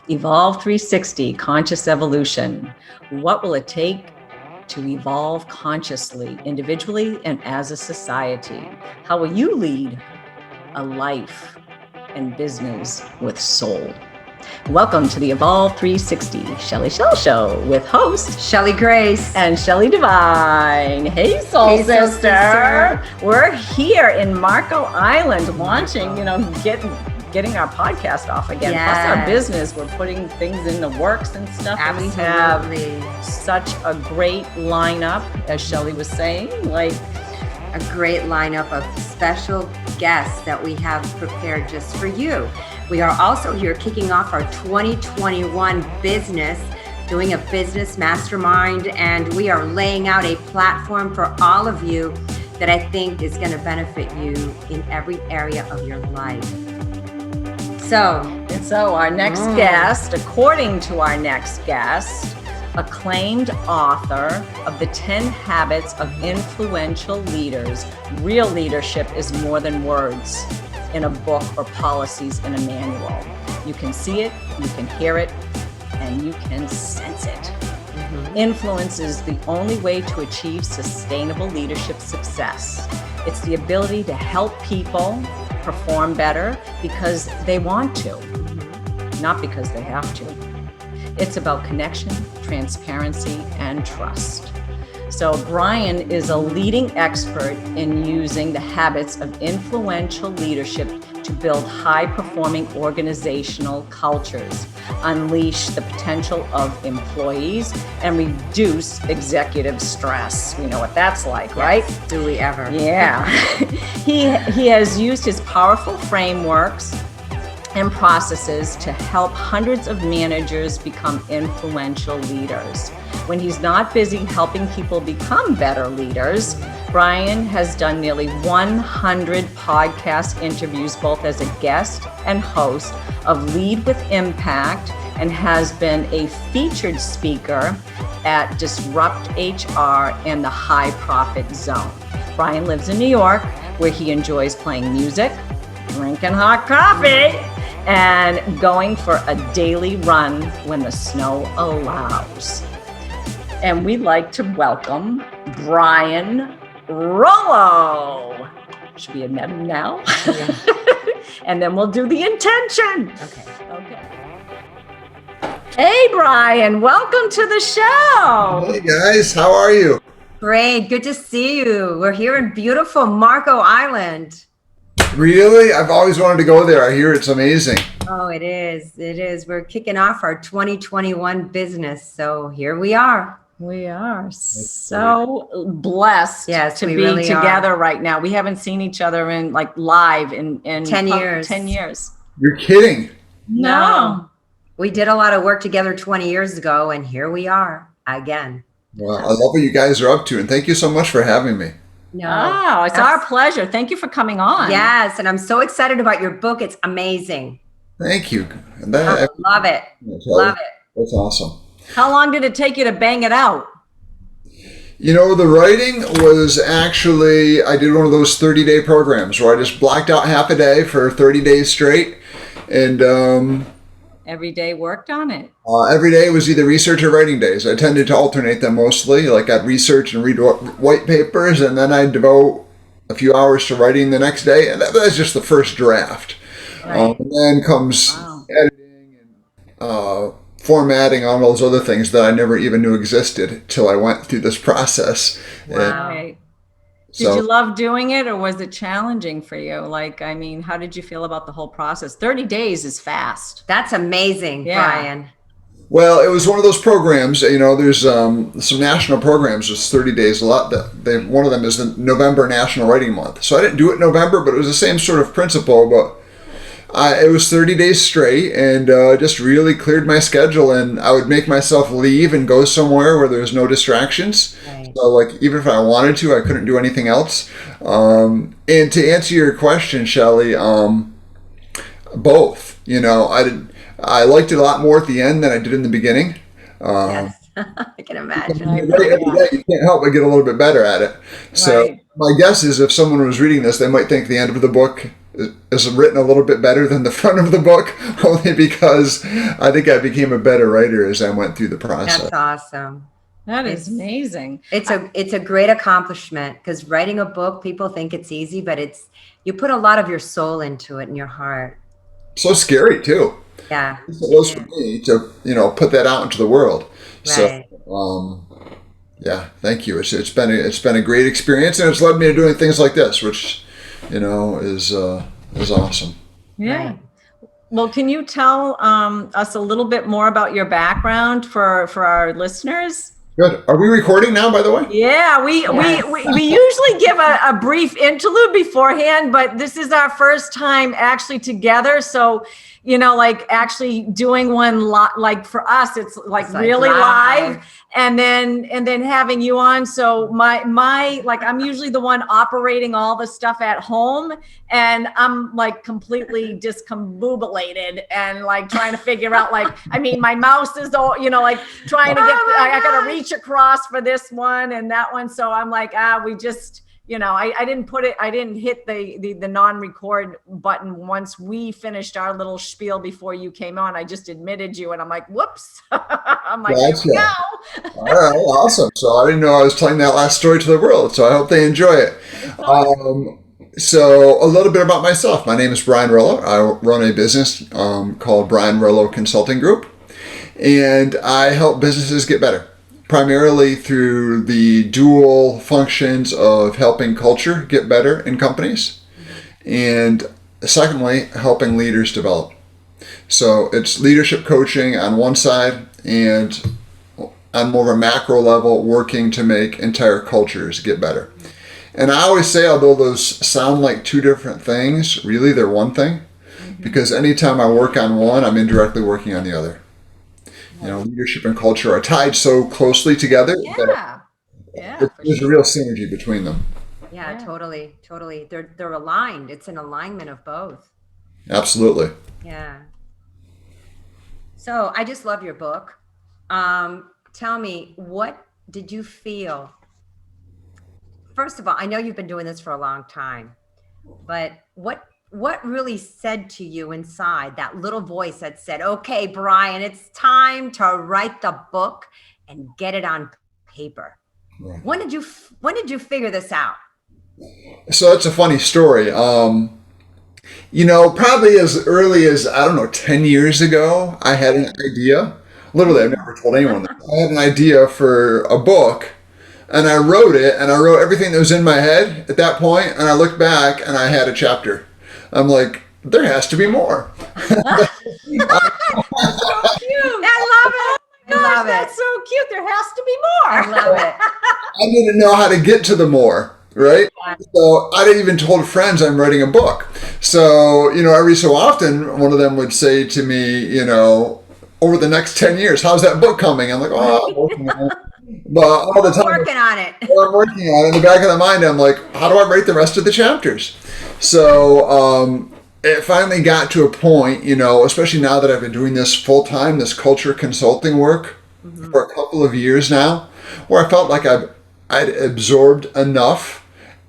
Evolve360, Conscious Evolution. What will it take to evolve consciously, individually, and as a society? How will you lead a life and business with soul? Welcome to the Evolve360 Shelley Shell Show with host Cheli Grace and Shelley Devine. Hey, Soul Sister. We're here in Marco Island launching, getting our podcast off again. Yes. Plus our business, we're putting things in the works and stuff. Absolutely. And we have such a great lineup, as Shelley was saying, like a great lineup of special guests that we have prepared just for you. We are also here kicking off our 2021 business, doing a business mastermind, and we are laying out a platform for all of you that I think is going to benefit you in every area of your life. So our next guest, according to our next guest, acclaimed author of The 10 Habits of Influential Leaders, Real Leadership is More Than Words, in a book or policies in a manual. You can see it, you can hear it, and you can sense it. Mm-hmm. Influence is the only way to achieve sustainable leadership success. It's the ability to help people perform better because they want to, not because they have to. It's about connection, transparency, and trust. So Brian is a leading expert in using the habits of influential leadership to build high-performing organizational cultures, unleash the potential of employees, and reduce executive stress. We know what that's like, right? Do we ever? Yeah. He has used his powerful frameworks and processes to help hundreds of managers become influential leaders. When he's not busy helping people become better leaders, Brian has done nearly 100 podcast interviews, both as a guest and host of Lead with Impact, and has been a featured speaker at Disrupt HR and the High Profit Zone. Brian lives in New York, where he enjoys playing music, drinking hot coffee, and going for a daily run when the snow allows. And we'd like to welcome Brian Rollo. Should we have met him now? Yeah. And then we'll do the intention. Okay. Hey, Brian, welcome to the show. Hey, guys, how are you? Great, good to see you. We're here in beautiful Marco Island. Really? I've always wanted to go there. I hear it's amazing. Oh, it is. It is. We're kicking off our 2021 business. So here we are. We are so blessed to be really together right now. We haven't seen each other in live in 10 years. 10 years. You're kidding. No. We did a lot of work together 20 years ago, and here we are again. Well, I love what you guys are up to, and thank you so much for having me. No, it's our pleasure. Thank you for coming on. Yes, and I'm so excited about your book. It's amazing. Thank you. I love it. Love it. That's awesome. How long did it take you to bang it out? The writing was actually, I did one of those 30-day programs where I just blocked out half a day for 30 days straight. And every day worked on it? Every day was either research or writing days. I tended to alternate them mostly. I'd research and read white papers, and then I'd devote a few hours to writing the next day. And that's just the first draft. Right. And then comes editing and formatting, all those other things that I never even knew existed till I went through this process. Wow. Did you love doing it, or was it challenging for you? How did you feel about the whole process? 30 days is fast. That's amazing, Brian. Well, it was one of those programs, there's some national programs, it's 30 days, one of them is the November National Writing Month. So I didn't do it in November, but it was the same sort of principle, but it was 30 days straight, and just really cleared my schedule, and I would make myself leave and go somewhere where there was no distractions. Right. So even if I wanted to, I couldn't do anything else. And to answer your question, Shelley, both. I liked it a lot more at the end than I did in the beginning. Yes, I can imagine. Every day, you can't help but get a little bit better at it. So my guess is if someone was reading this, they might think the end of the book is written a little bit better than the front of the book, only because I think I became a better writer as I went through the process. That's awesome. That is amazing. It's a great accomplishment, because writing a book, people think it's easy, but you put a lot of your soul into it and your heart. So scary too. Yeah. It was for me to, put that out into the world. Right. So, yeah, thank you. It's been a great experience, and it's led me to doing things like this, which, is awesome. Yeah. Right. Well, can you tell us a little bit more about your background for our listeners? Good. Are we recording now, by the way? Yeah, we usually give a brief interlude beforehand, but this is our first time actually together. So, like actually doing one like for us, it's like really live. And then having you on. So my like, I'm usually the one operating all the stuff at home, and I'm like completely discombobulated and like trying to figure out, like, I mean, my mouse is all, like trying to get, I got to reach across for this one and that one. So I'm like, we just, I didn't hit the non-record button once we finished our little spiel before you came on. I just admitted you, and I'm like, whoops. I'm like, Gotcha. here we go. All right, awesome. So I didn't know I was telling that last story to the world, so I hope they enjoy it. So a little bit about myself. My name is Brian Rollo. I run a business called Brian Rollo Consulting Group, and I help businesses get better, primarily through the dual functions of helping culture get better in companies, and secondly, helping leaders develop. So it's leadership coaching on one side, and on more of a macro level, working to make entire cultures get better. And I always say, although those sound like two different things, really they're one thing, because anytime I work on one, I'm indirectly working on the other. Leadership and culture are tied so closely together. Yeah. There's a real synergy between them. Yeah, totally. They're aligned. It's an alignment of both. Absolutely. Yeah. So I just love your book. Tell me, what did you feel? First of all, I know you've been doing this for a long time, but what really said to you inside, that little voice that said, okay, Brian, it's time to write the book and get it on paper? Right. When did you figure this out? So that's a funny story. Probably as early as, 10 years ago, I had an idea. Literally, I've never told anyone that. I had an idea for a book, and I wrote it, and I wrote everything that was in my head at that point, and I looked back, and I had a chapter. I'm like, there has to be more. That's so cute. I love it. Gosh, that's so cute. There has to be more. I love it. I didn't know how to get to the more. Right? So I didn't even told friends I'm writing a book. So, every so often, one of them would say to me, over the next 10 years, how's that book coming? I'm like, I'm working on it. But all the time, I'm working on it. In the back of the mind, I'm like, how do I write the rest of the chapters? So it finally got to a point, especially now that I've been doing this full time, this culture consulting work for a couple of years now, where I felt like I'd absorbed enough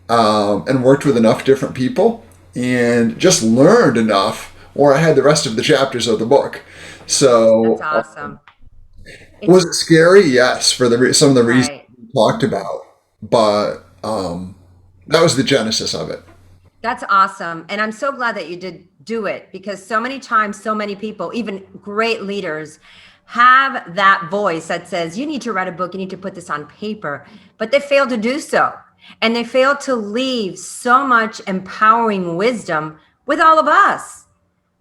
and worked with enough different people and just learned enough where I had the rest of the chapters of the book. So that's awesome. Was it scary? Yes, for some of the reasons we talked about, but that was the genesis of it. That's awesome. And I'm so glad that you did do it, because so many times, so many people, even great leaders, have that voice that says, you need to write a book, you need to put this on paper, but they fail to do so. And they fail to leave so much empowering wisdom with all of us.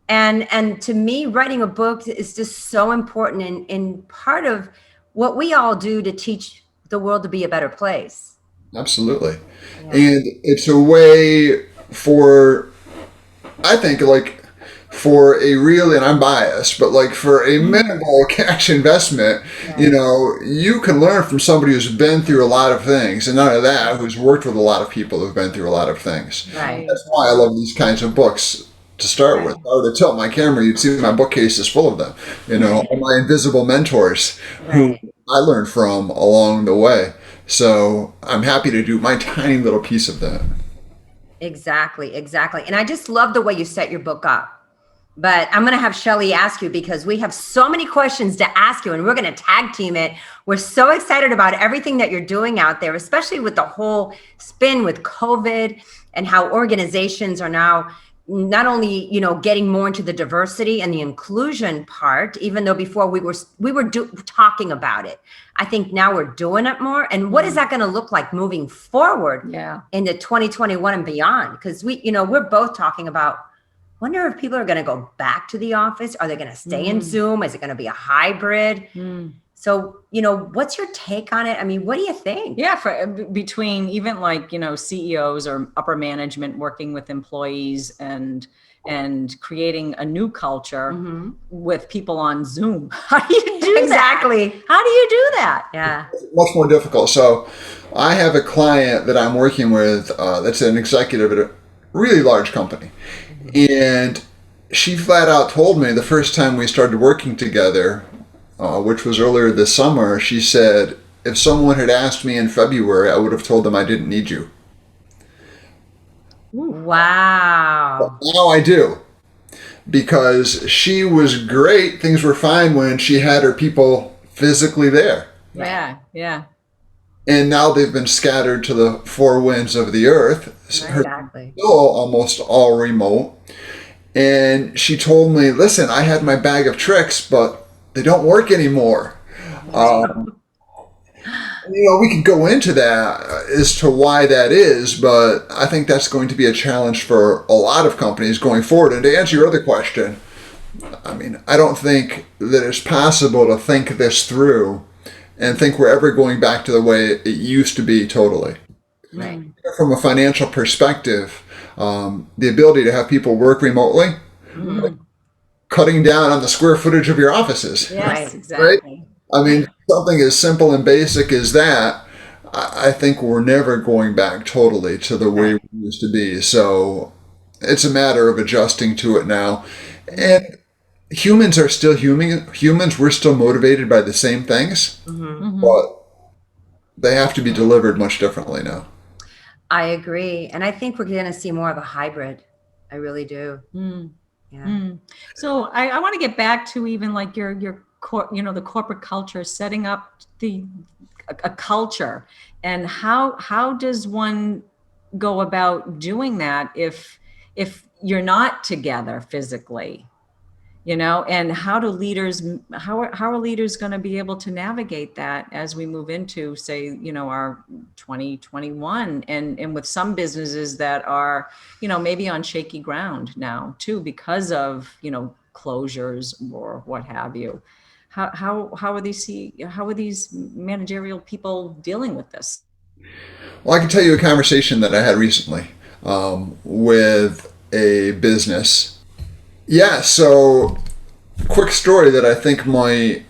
And to me, writing a book is just so important in part of what we all do to teach the world to be a better place. Absolutely. Yeah. And it's a way for, I think, like, for a real, and I'm biased, but like for a minimal cash investment, you can learn from somebody who's been through a lot of things, and none of that, who's worked with a lot of people who've been through a lot of things. Right. That's why I love these kinds of books to start with. If I were to tilt my camera, you'd see my bookcase is full of them, all my invisible mentors who I learned from along the way. So I'm happy to do my tiny little piece of that. Exactly. And I just love the way you set your book up. But I'm going to have Shelley ask you, because we have so many questions to ask you, and we're going to tag team it. We're so excited about everything that you're doing out there, especially with the whole spin with COVID and how organizations are now not only, getting more into the diversity and the inclusion part, even though before we were talking about it. I think now we're doing it more. And what is that going to look like moving forward into 2021 and beyond? Because we're both talking about, wonder if people are going to go back to the office. Are they going to stay in Zoom? Is it going to be a hybrid? So, what's your take on it? I mean, what do you think? Yeah, between even like, CEOs or upper management working with employees and creating a new culture with people on Zoom. How do you do Exactly. that? How do you do that? Yeah. Much more difficult. So I have a client that I'm working with that's an executive at a really large company. And she flat out told me the first time we started working together, which was earlier this summer, she said, if someone had asked me in February, I would have told them I didn't need you. Wow. But now I do. Because she was great. Things were fine when she had her people physically there. Yeah. And now they've been scattered to the four winds of the earth. Exactly. Still almost all remote. And she told me, listen, I had my bag of tricks, but they don't work anymore. We could go into that as to why that is, but I think that's going to be a challenge for a lot of companies going forward. And to answer your other question, I mean, I don't think that it's possible to think this through and think we're ever going back to the way it used to be totally. Right. From a financial perspective, the ability to have people work remotely, cutting down on the square footage of your offices. Yes, exactly. Right? I mean, something as simple and basic as that, I think we're never going back totally to the way we used to be. So it's a matter of adjusting to it now. And humans are still humans. We're still motivated by the same things, but they have to be delivered much differently now. I agree. And I think we're going to see more of a hybrid. I really do. Yeah. So I want to get back to even like the corporate culture, setting up a culture, and how does one go about doing that if you're not together physically, and how are leaders going to be able to navigate that as we move into, say, our 2021, and with some businesses that are, maybe on shaky ground now too, because of, closures or what have you. How are these managerial people dealing with this? Well, I can tell you a conversation that I had recently with a business. Yeah, so quick story that I think might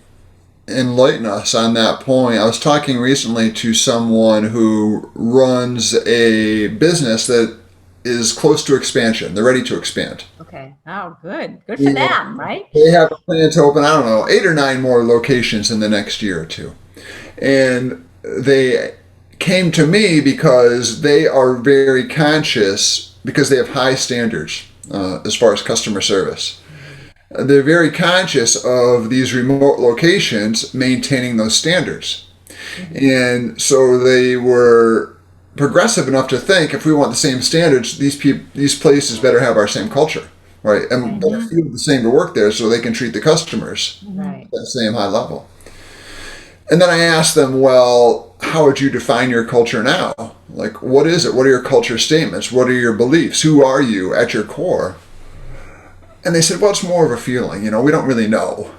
enlighten us on that point. I was talking recently to someone who runs a business that is close to expansion. They're ready to expand. Okay. Oh, good for them, right? They have a plan to open, 8 or 9 more locations in the next year or two. And they came to me because they are very conscious, because they have high standards as far as customer service. They're very conscious of these remote locations maintaining those standards. And so they were progressive enough to think, if we want the same standards, these places better have our same culture, right? And better feel the same to work there, so they can treat the customers at the same high level. And then I asked them, well, how would you define your culture now? Like, what is it? What are your culture statements? What are your beliefs? Who are you at your core? And they said, well, it's more of a feeling. We don't really know.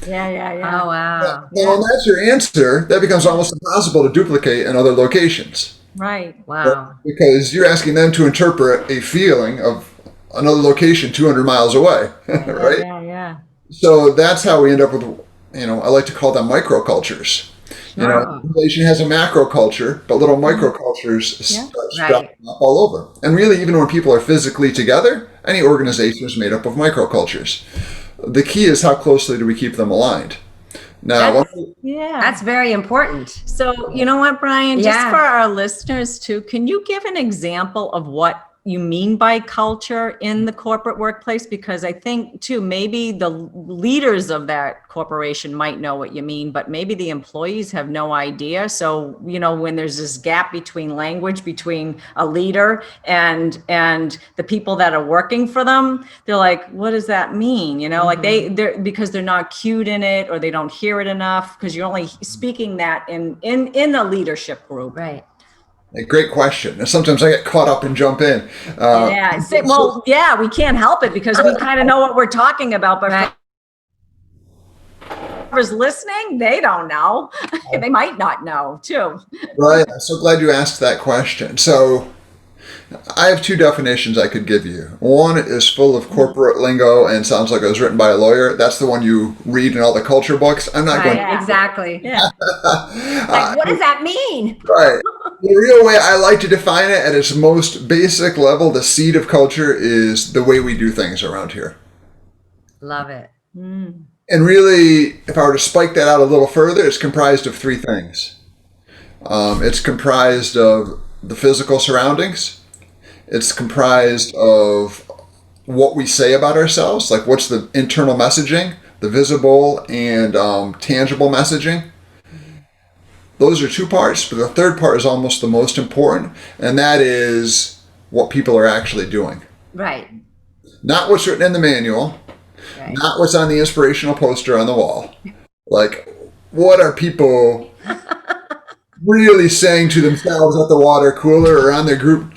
Yeah. Oh, wow. Well, that's your answer. That becomes almost impossible to duplicate in other locations. Right. Wow. Because you're asking them to interpret a feeling of another location 200 miles away, right? Yeah. So that's how we end up with, I like to call them microcultures. Population has a macro culture, but little microcultures start sprouting up all over. And really, even when people are physically together, any organization is made up of microcultures. The key is how closely do we keep them aligned? Now, that's very important. So, you know what, Brian? Just for our listeners too, can you give an example of what you mean by culture in the corporate workplace, because I think too, maybe the leaders of that corporation might know what you mean, but maybe the employees have no idea. So, when there's this gap between language between a leader and the people that are working for them, they're like, what does that mean? Like they're because they're not cued in it, or they don't hear it enough, because you're only speaking that in a leadership group. Right. A great question. And sometimes I get caught up and jump in. We can't help it because we kind of know what we're talking about, but whoever's listening, they don't know. They might not know too. Right. I'm so glad you asked that question. So I have two definitions I could give you. One is full of corporate lingo and sounds like it was written by a lawyer. That's the one you read in all the culture books. I'm not going to. Exactly. Yeah. Like, what does that mean? Right. The real way I like to define it at its most basic level, the seed of culture is the way we do things around here. Love it. And really, if I were to spike that out a little further, it's comprised of three things. It's comprised of the physical surroundings. It's comprised of what we say about ourselves, like what's the internal messaging, the visible and tangible messaging. Those are two parts, but the third part is almost the most important, and that is what people are actually doing. Right. Not what's written in the manual, not what's on the inspirational poster on the wall. Like, what are people really saying to themselves at the water cooler or on their group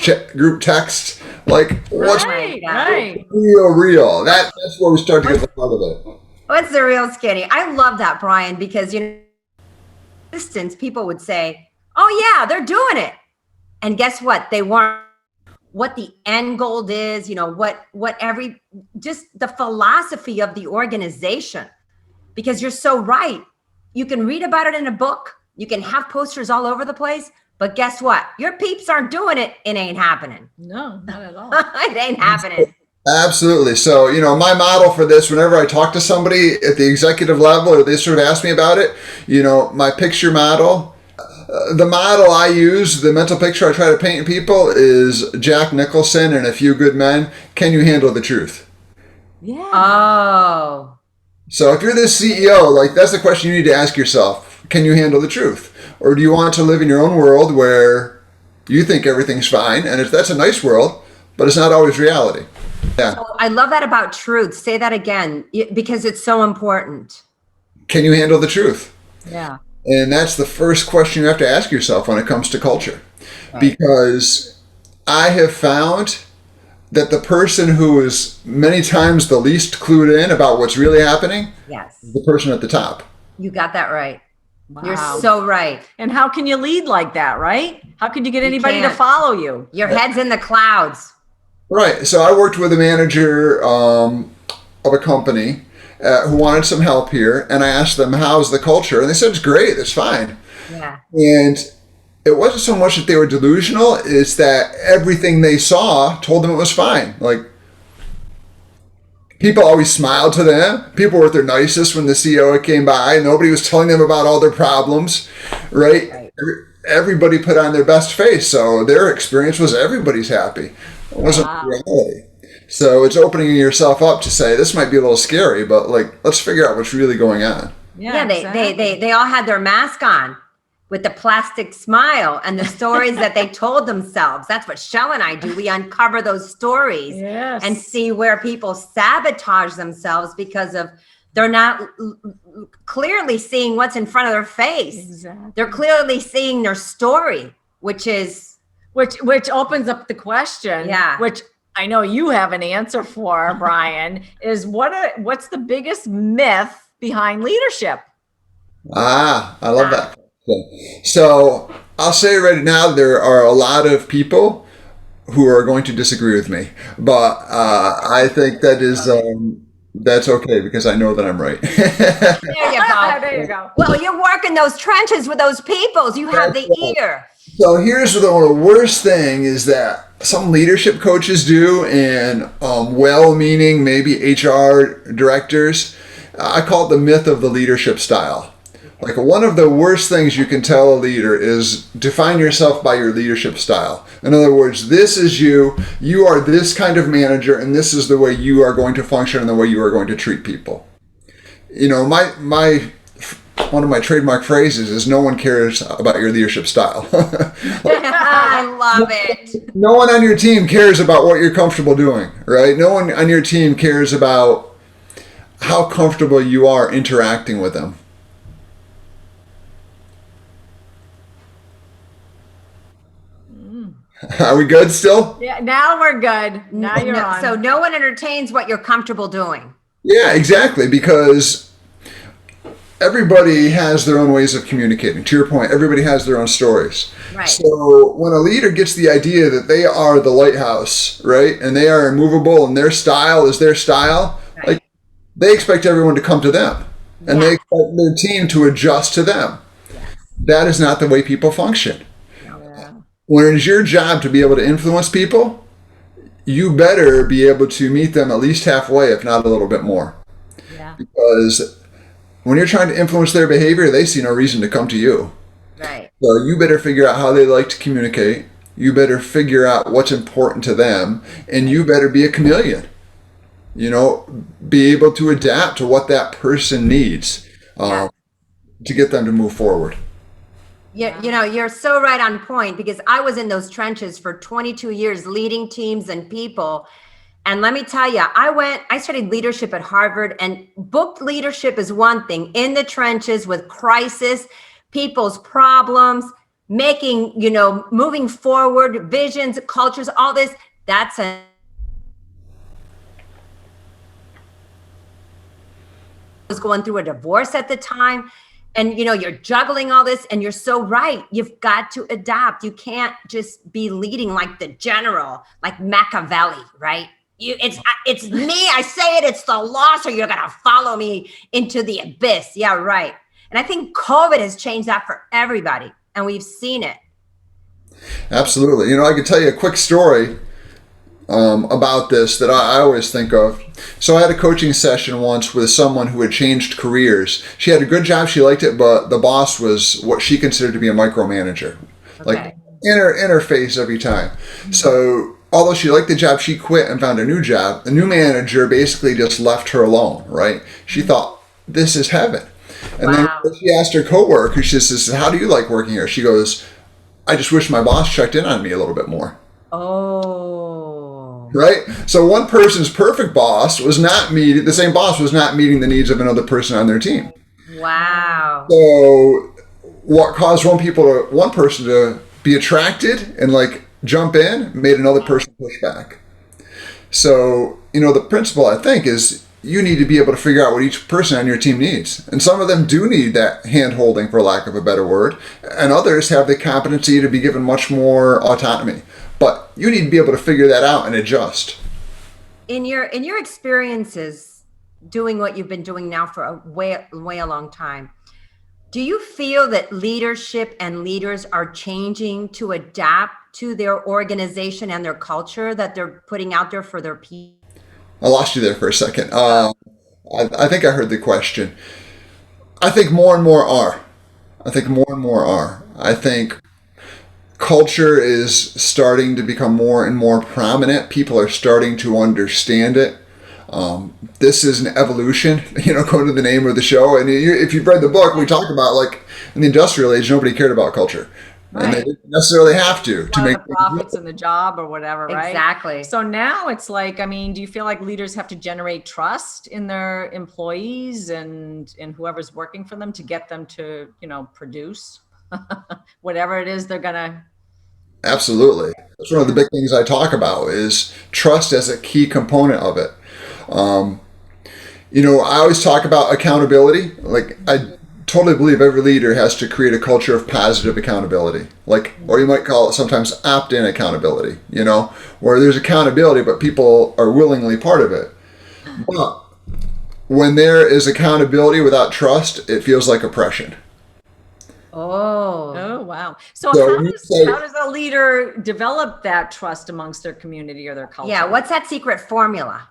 text? Like, what's real? That's where we start to get the heart of it. What's the real skinny? I love that, Brian, because distance, people would say, oh yeah, they're doing it. And guess what? They weren't. What the end goal is, just the philosophy of the organization. Because you're so right. You can read about it in a book. You can have posters all over the place. But guess what? Your peeps aren't doing it. It ain't happening. No, not at all. It ain't happening. Absolutely. So, my model for this, whenever I talk to somebody at the executive level or they sort of ask me about it, my picture model, the model I use, the mental picture I try to paint in people is Jack Nicholson and A Few Good Men. Can you handle the truth? Yeah. Oh. So if you're the CEO, like that's the question you need to ask yourself. Can you handle the truth? Or do you want to live in your own world where you think everything's fine? And if that's a nice world, but it's not always reality. Yeah. So I love that about truth. Say that again, because it's so important. Can you handle the truth? Yeah. And that's the first question you have to ask yourself when it comes to culture. Right. Because I have found that the person who is many times the least clued in about what's really happening is the person at the top. You got that right. Wow. You're so right. And how can you lead like that, right? How can you get anybody to follow you? Your head's in the clouds. Right. So I worked with a manager of a company who wanted some help here. And I asked them, how's the culture? And they said, it's great. It's fine. Yeah. And it wasn't so much that they were delusional. It's that everything they saw told them it was fine. Like, people always smiled to them. People were at their nicest when the CEO came by. Nobody was telling them about all their problems, right? Everybody put on their best face. So their experience was everybody's happy. It wasn't reality. So it's opening yourself up to say, this might be a little scary, but let's figure out what's really going on. Yeah, they all had their mask on with the plastic smile and the stories that they told themselves. That's what Shell and I do. We uncover those stories and see where people sabotage themselves because of they're not clearly seeing what's in front of their face. Exactly. They're clearly seeing their story, which opens up the question, which I know you have an answer for, Brian, is what's the biggest myth behind leadership? I love that. So I'll say right now, there are a lot of people who are going to disagree with me, but I think that is that's okay because I know that I'm right. There you go. There you go. Well, you're working those trenches with those peoples. You have the ear. So here's the worst thing is that some leadership coaches do, and well-meaning maybe HR directors. I call it the myth of the leadership style. Like one of the worst things you can tell a leader is define yourself by your leadership style. In other words, this is you. You are this kind of manager, and this is the way you are going to function and the way you are going to treat people. You know, my one of my trademark phrases is no one cares about your leadership style. I love it. No one on your team cares about what you're comfortable doing, right? No one on your team cares about how comfortable you are interacting with them. Are we good still? Yeah, now we're good. Now you're on. So no one entertains what you're comfortable doing. Yeah, exactly, because everybody has their own ways of communicating. To your point, everybody has their own stories. Right. So when a leader gets the idea that they are the lighthouse, right, and they are immovable and their style is their style, Right. like they expect everyone to come to them, and they expect their team to adjust to them. That is not the way people function. When it is your job to be able to influence people, you better be able to meet them at least halfway, if not a little bit more. Yeah. Because when you're trying to influence their behavior, they see no reason to come to you. Right. So you better figure out how they like to communicate. You better figure out what's important to them, and you better be a chameleon. You know, be able to adapt to what that person needs to get them to move forward. Yeah, you know, you're so right on point, because I was in those trenches for 22 years leading teams and people. And let me tell you, I studied leadership at Harvard, and book leadership is one thing. In the trenches with crisis, people's problems, making, you know, moving forward, visions, cultures, all this, that's a was going through a divorce at the time. And, you know, you're juggling all this, and you're so right. You've got to adapt. You can't just be leading like the general, like Machiavelli, right? It's me. I say it. It's the law. So you're going to follow me into the abyss. Yeah, right. And I think COVID has changed that for everybody. And we've seen it. Absolutely. You know, I could tell you a quick story about this that I always think of. So I had a coaching session once with someone who had changed careers. She had a good job, she liked it, but the boss was what she considered to be a micromanager, like in her face every time. So although she liked the job, she quit and found a new job. The new manager basically just left her alone, right? She thought, this is heaven. And then she asked her coworker, she says, how do you like working here? She goes, I just wish my boss checked in on me a little bit more. Oh. Right? So one person's perfect boss was not meeting, the same boss was not meeting the needs of another person on their team. Wow. So what caused one person to be attracted and like jump in made another person push back. So, you know, the principle I think is you need to be able to figure out what each person on your team needs. And some of them do need that hand holding, for lack of a better word, and others have the competency to be given much more autonomy. But you need to be able to figure that out and adjust. In your experiences doing what you've been doing now for a way a long time, do you feel that leadership and leaders are changing to adapt to their organization and their culture that they're putting out there for their people? I lost you there for a second. I think I heard the question. I think more and more are. I think culture is starting to become more and more prominent. People are starting to understand it. This is an evolution, you know, going to the name of the show. And if you've read the book, we talk about, like, in the industrial age, nobody cared about culture. Right. And they didn't necessarily have to make the profits in the job or whatever, right? Exactly. So now it's like, I mean, do you feel like leaders have to generate trust in their employees and whoever's working for them to get them to, you know, produce whatever it is they're gonna? Absolutely. That's one of the big things I talk about is trust as a key component of it. You know, I always talk about accountability. Like, I totally believe every leader has to create a culture of positive accountability, like, or you might call it sometimes opt-in accountability, you know, where there's accountability, but people are willingly part of it. But when there is accountability without trust, it feels like oppression. Oh, wow. So how does a leader develop that trust amongst their community or their culture? yeah. What's that secret formula?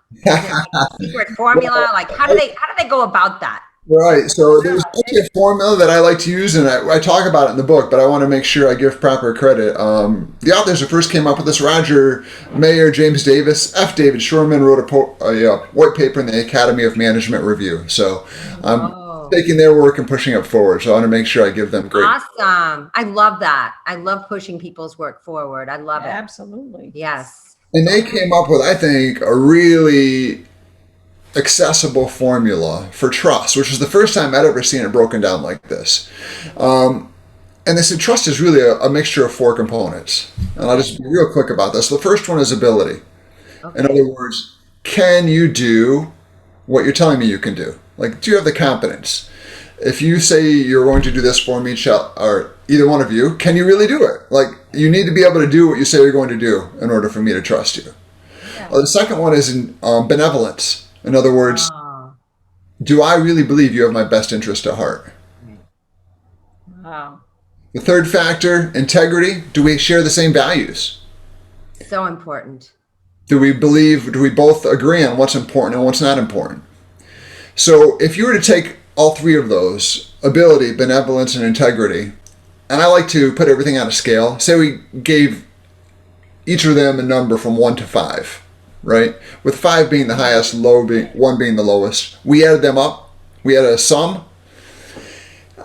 Secret formula? Like, how do they go about that? Right. So there's actually a formula that I like to use, and I talk about it in the book, but I want to make sure I give proper credit. The authors who first came up with this, Roger Mayer, James Davis, F. David Shurman, wrote a white paper in the Academy of Management Review. So I'm taking their work and pushing it forward. So I want to make sure I give them great. Awesome. I love that. I love pushing people's work forward. I love it. Absolutely. Yes. And they came up with, I think, a really accessible formula for trust, which is the first time I'd ever seen it broken down like this. And they said trust is really a mixture of four components. And I'll just be real quick about this. The first one is ability. Okay. In other words, can you do what you're telling me you can do? Like, do you have the competence? If you say you're going to do this for me, or either one of you, can you really do it? Like, you need to be able to do what you say you're going to do in order for me to trust you. Yeah. The second one is benevolence. In other words, do I really believe you have my best interest at heart? Wow. The third factor, integrity. Do we share the same values? So important. Do we both agree on what's important and what's not important? So if you were to take all three of those, ability, benevolence, and integrity, and I like to put everything on a scale. Say we gave each of them a number from 1 to 5. Right? With 5 being the highest, 1 being the lowest. We added them up. We had a sum.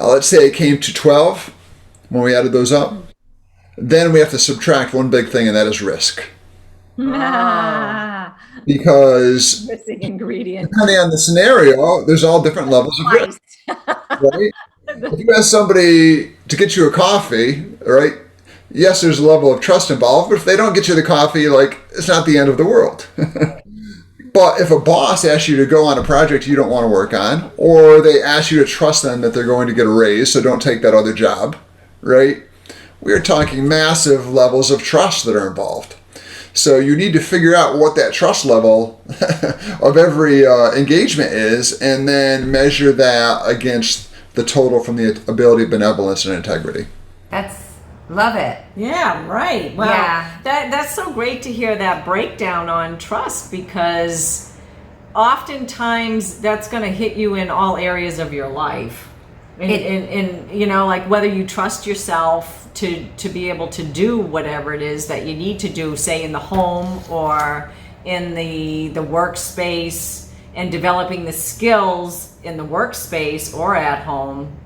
Let's say it came to 12 when we added those up. Then we have to subtract one big thing, and that is risk. Because missing ingredient. Depending on the scenario, there's all different levels of risk. Right? If you ask somebody to get you a coffee, right? Yes, there's a level of trust involved, but if they don't get you the coffee, like, it's not the end of the world. But if a boss asks you to go on a project you don't want to work on, or they ask you to trust them that they're going to get a raise, so don't take that other job, right? We're talking massive levels of trust that are involved. So you need to figure out what that trust level of every engagement is, and then measure that against the total from the ability, benevolence, and integrity. Love it. Yeah, right. Wow. Yeah. That's so great to hear that breakdown on trust, because oftentimes that's going to hit you in all areas of your life. In you know, like whether you trust yourself to be able to do whatever it is that you need to do, say in the home or in the workspace, and developing the skills in the workspace or at home.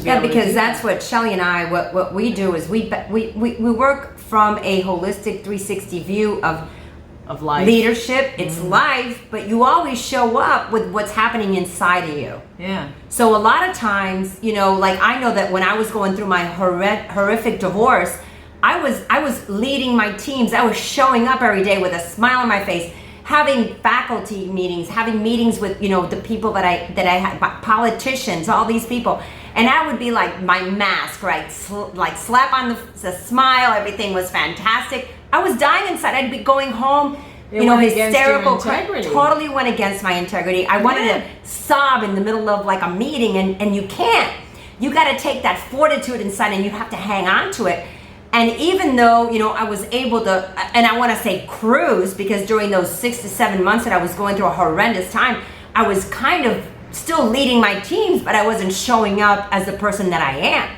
Yeah, because that's what Shelley and I, what we do is we work from a holistic 360 view of life. Leadership. It's life, but you always show up with what's happening inside of you. Yeah. So a lot of times, you know, like I know that when I was going through my horrific divorce, I was leading my teams. I was showing up every day with a smile on my face, having faculty meetings, having meetings with, you know, the people that I had, politicians, all these people. And that would be like my mask, right? Like slap on the smile, everything was fantastic. I was dying inside. I'd be going home, you know, hysterical. Totally went against my integrity. I wanted to sob in the middle of like a meeting, and you can't. You got to take that fortitude inside, and you have to hang on to it. And even though, you know, I was able to, and I want to say cruise, because during those 6 to 7 months that I was going through a horrendous time, I was kind of still leading my teams, but I wasn't showing up as the person that I am,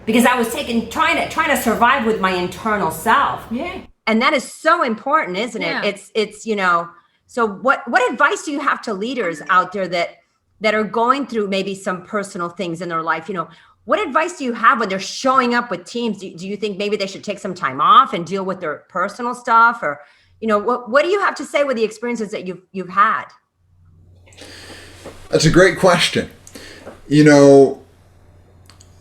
because I was trying to survive with my internal self. Yeah. And that is so important, isn't it? It's you know, so what advice do you have to leaders out there that are going through maybe some personal things in their life? You know, what advice do you have when they're showing up with teams? Do you think maybe they should take some time off and deal with their personal stuff? Or, you know, what do you have to say with the experiences that you've had? That's a great question. You know,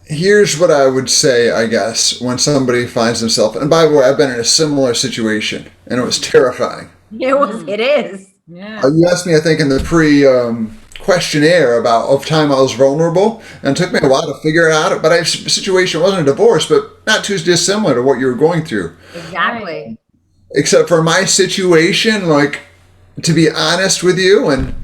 here's what I would say, I guess, when somebody finds themselves, and by the way, I've been in a similar situation, and it was terrifying. It is. Yeah. You asked me, I think, in the questionnaire of time I was vulnerable, and it took me a while to figure it out. But the situation wasn't a divorce, but not too dissimilar to what you were going through. Exactly. Except for my situation, like, to be honest with you, and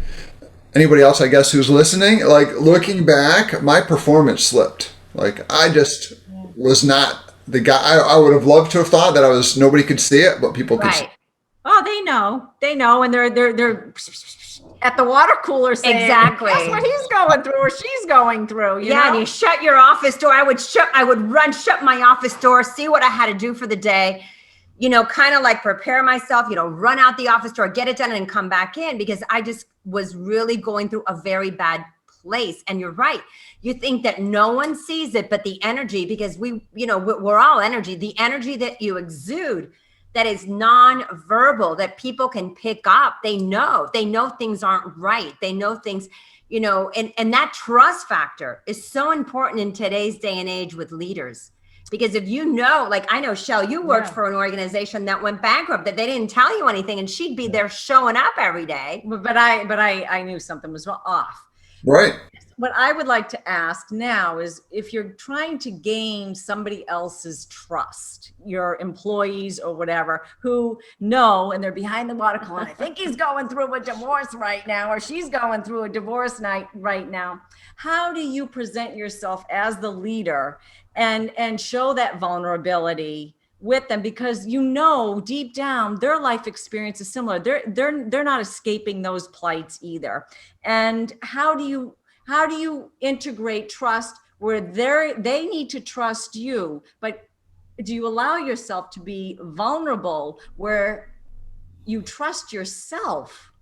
anybody else, I guess, who's listening, like, looking back, my performance slipped. Like, I just was not the guy. I would have loved to have thought that nobody could see it, but people could see it. Oh, they know, and they're at the water cooler saying, Exactly. guess what he's going through or she's going through. You know? And you shut your office door. I would shut my office door, see what I had to do for the day, you know, kind of like prepare myself, you know, run out the office door, get it done and come back in, because I just was really going through a very bad place. And you're right. You think that no one sees it, but the energy, because we're all energy, the energy that you exude, that is non-verbal, that people can pick up. They know things aren't right. They know things, you know, and that trust factor is so important in today's day and age with leaders. Because if you know, like I know, Shell, you worked for an organization that went bankrupt, that they didn't tell you anything, and she'd be there showing up every day. But I knew something was off. Right. What I would like to ask now is, if you're trying to gain somebody else's trust, your employees or whatever, who know, and they're behind the water cooler, I think he's going through a divorce right now, or she's going through a divorce right now. How do you present yourself as the leader and show that vulnerability with them? Because you know deep down their life experience is similar. They're not escaping those plights either. And how do you integrate trust where they need to trust you, but do you allow yourself to be vulnerable where you trust yourself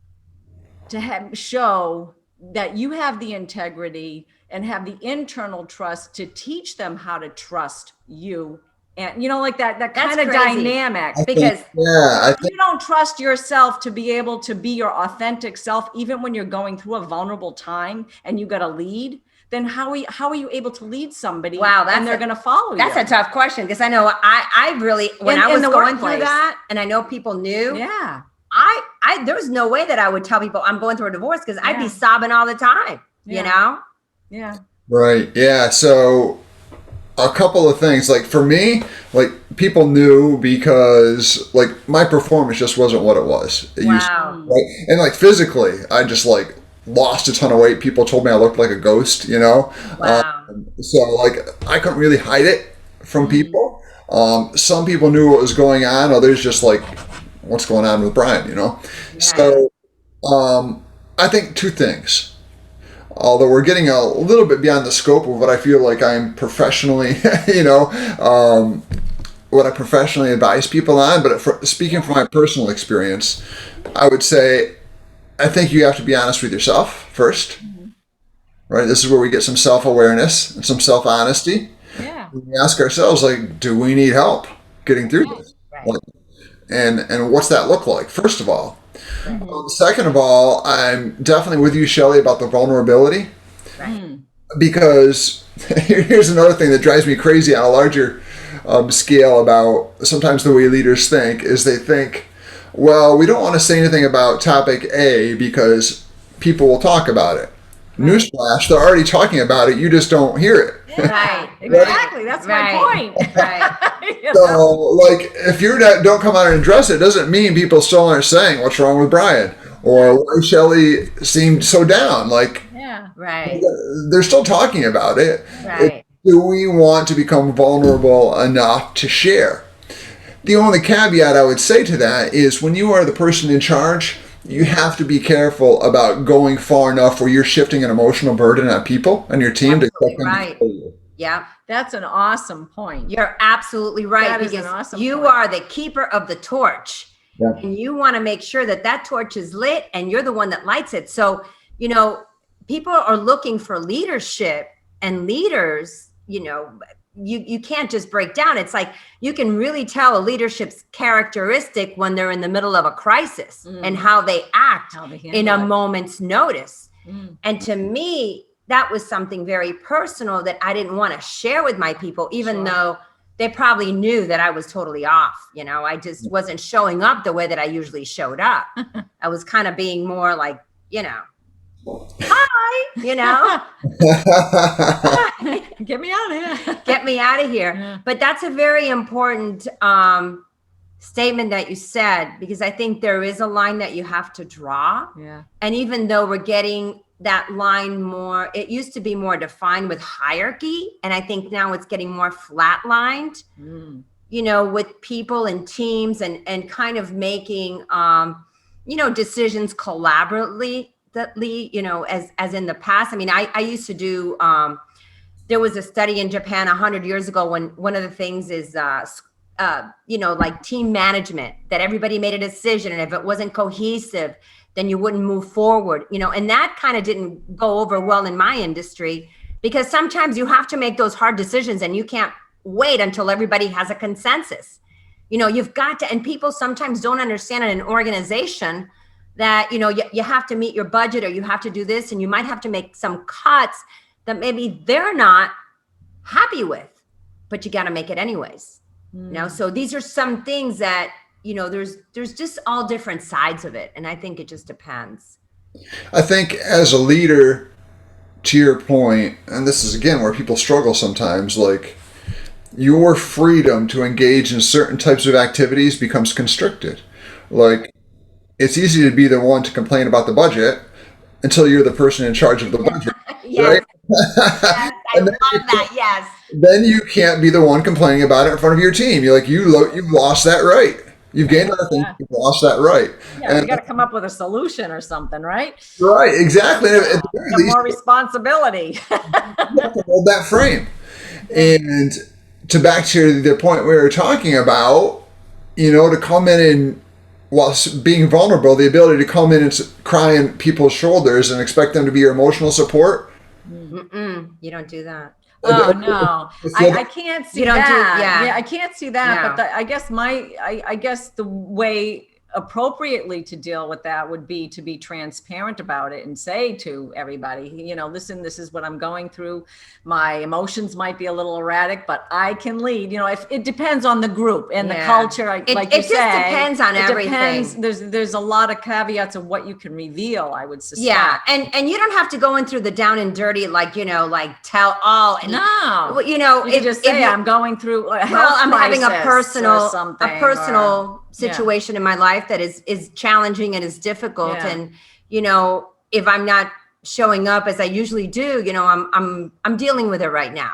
to show that you have the integrity and have the internal trust to teach them how to trust you? And you know, like that kind of dynamic, because you don't trust yourself to be able to be your authentic self, even when you're going through a vulnerable time and you got to lead, then how are you able to lead somebody? Wow, and they're going to follow you? That's a tough question, because I know I really, when I was going through that, and I know people knew, there was no way that I would tell people I'm going through a divorce, because I'd be sobbing all the time, you know? Yeah. Right. Yeah. So a couple of things, like for me, like people knew because like my performance just wasn't what it was. Right? And like physically, I just like lost a ton of weight. People told me I looked like a ghost, you know? So like I couldn't really hide it from people. Some people knew what was going on. Others just like, what's going on with Brian, you know? So I think two things. Although we're getting a little bit beyond the scope of what I feel like I'm professionally, what I professionally advise people on. But speaking from my personal experience, I would say I think you have to be honest with yourself first. Right? This is where we get some self-awareness and some self-honesty. Yeah. We ask ourselves, like, do we need help getting through this? Right. Like, and what's that look like, first of all? Second of all, I'm definitely with you, Shelley, about the vulnerability. Right. Because here's another thing that drives me crazy on a larger scale about sometimes the way leaders think is they think, well, we don't want to say anything about topic A because people will talk about it. Newsflash, they're already talking about it. You just don't hear it. Right. Exactly. That's my point. Right. So, like, if you don't come out and address it, doesn't mean people still aren't saying what's wrong with Brian or why Shelley seemed so down. Like, Right. they're still talking about it. Right. Do we want to become vulnerable enough to share? The only caveat I would say to that is when you are the person in charge, you have to be careful about going far enough where you're shifting an emotional burden on people and your team to expect them to follow you. Yeah. That's an awesome point. You're absolutely right. That is because an awesome you point. are the keeper of the torch. Yeah. And you want to make sure that that torch is lit and you're the one that lights it. So, you know, people are looking for leadership, and leaders, you know, you can't just break down. It's like you can really tell a leadership's characteristic when they're in the middle of a crisis and how they act in a moment's notice. And to me, that was something very personal that I didn't want to share with my people, even though they probably knew that I was totally off. You know, I just wasn't showing up the way that I usually showed up. I was kind of being more like, you know, hi, you know, Get me out of here. get me out of here. Yeah. But that's a very important statement that you said, because I think there is a line that you have to draw. Yeah. And even though we're getting that line more, it used to be more defined with hierarchy. And I think now it's getting more flatlined, you know, with people and teams and kind of making, you know, decisions collaboratively constantly, as in the past. I mean, I used to do, there was a study in Japan 100 years ago when one of the things is, like team management, that everybody made a decision. And if it wasn't cohesive, then you wouldn't move forward, and that kind of didn't go over well in my industry, because sometimes you have to make those hard decisions and you can't wait until everybody has a consensus. You've got to, and people sometimes don't understand in an organization that, you have to meet your budget, or you have to do this, and you might have to make some cuts that maybe they're not happy with, but you got to make it anyways. So these are some things that, there's just all different sides of it. And I think it just depends. I think as a leader, to your point, and this is again where people struggle sometimes, like your freedom to engage in certain types of activities becomes constricted. Like it's easy to be the one to complain about the budget until you're the person in charge of the budget. Yes. Right? Yes, I love that. Yes. Then you can't be the one complaining about it in front of your team. You're like, you've lost that right. You've gained nothing. Yeah. You've lost that right. Yeah, and you got to come up with a solution or something, right? Right, exactly. Yeah. At the very least, more responsibility. You have to hold that frame. And to back to the point we were talking about, to come in and, while being vulnerable, the ability to come in and cry on people's shoulders and expect them to be your emotional support. You don't do that. Oh no, I can't see that. Yeah, I can't see that. No. But I guess the way appropriately to deal with that would be to be transparent about it and say to everybody, listen, this is what I'm going through. My emotions might be a little erratic, but I can lead. If it depends on the group and the culture, like you say. It just depends on everything. There's a lot of caveats of what you can reveal, I would suspect. Yeah, and you don't have to go in through the down and dirty, like tell all. And, no, you can just say I'm going through a health I'm having a personal situation in my life that is challenging and is difficult. Yeah. And, if I'm not showing up as I usually do, I'm dealing with it right now,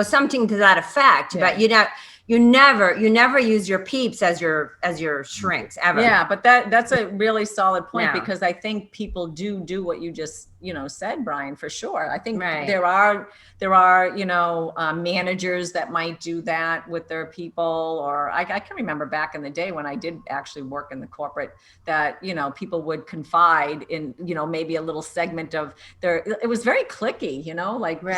something to that effect, but you never use your peeps as your shrinks ever. Yeah. But that's a really solid point, because I think people do what you just, said, Brian, for sure. I think there are managers that might do that with their people, or I can remember back in the day when I did actually work in the corporate that, people would confide in, maybe a little segment of it was very cliquey,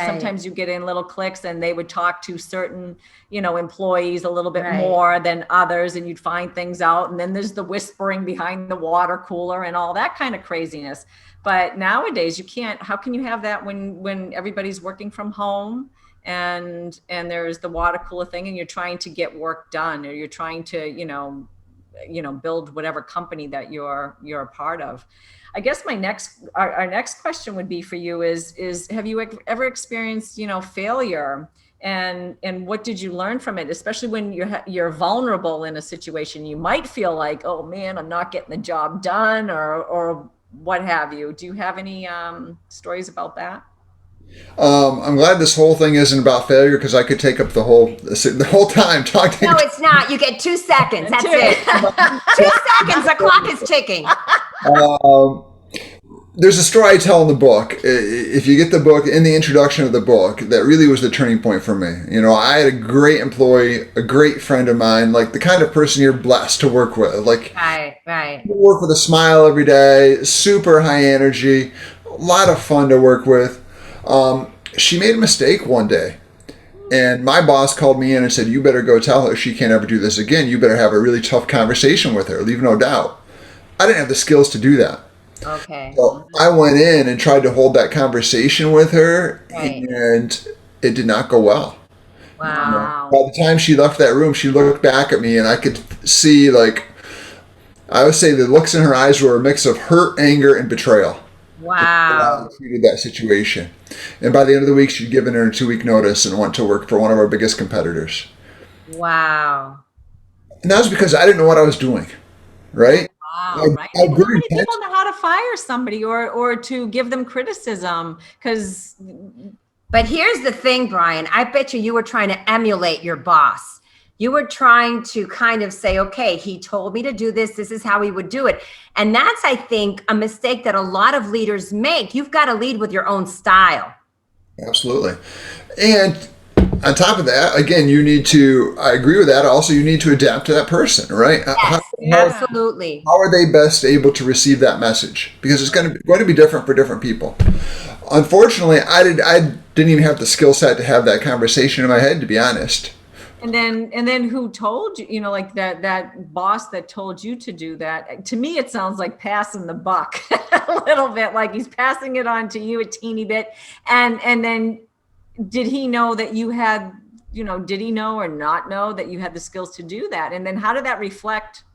sometimes you get in little cliques and they would talk to certain, employees a little bit more than others, and you'd find things out. And then there's the whispering behind the water cooler and all that kind of craziness. But nowadays you can't. How can you have that when everybody's working from home and there's the water cooler thing, and you're trying to get work done, or you're trying to build whatever company that you're a part of? I guess our next question would be for you is have you ever experienced failure, and what did you learn from it, especially when you're vulnerable in a situation? You might feel like, oh man, I'm not getting the job done, or what have you. Do you have any stories about that? I'm glad this whole thing isn't about failure, because I could take up the whole time talking. No, it's not. You get 2 seconds. That's it. 2 seconds. The clock is ticking. There's a story I tell in the book. If you get the book, in the introduction of the book, that really was the turning point for me. I had a great employee, a great friend of mine, like the kind of person you're blessed to work with. Like, right. You work with a smile every day, super high energy, a lot of fun to work with. She made a mistake one day, and my boss called me in and said, you better go tell her she can't ever do this again. You better have a really tough conversation with her, leave no doubt. I didn't have the skills to do that. Okay. So I went in and tried to hold that conversation with her, and it did not go well. Wow. By the time she left that room, she looked back at me, and I could see, I would say the looks in her eyes were a mix of hurt, anger, and betrayal. Wow. She treated that situation. And by the end of the week, she'd given her a 2-week notice and went to work for one of our biggest competitors. Wow. And that was because I didn't know what I was doing, right? Wow, right. How many people know how to fire somebody or to give them criticism? But here's the thing, Brian. I bet you were trying to emulate your boss. You were trying to kind of say, okay, he told me to do this. This is how he would do it. And that's, I think, a mistake that a lot of leaders make. You've got to lead with your own style. Absolutely. And on top of that, again, I agree with that. Also, you need to adapt to that person, right? Yes, absolutely. How are they best able to receive that message? Because it's going to be different for different people. Unfortunately, I didn't even have the skill set to have that conversation in my head, to be honest. And then who told you, like that boss that told you to do that? To me, it sounds like passing the buck a little bit, like he's passing it on to you a teeny bit. And then did he know that you had, did he know or not know that you had the skills to do that? And then how did that reflect?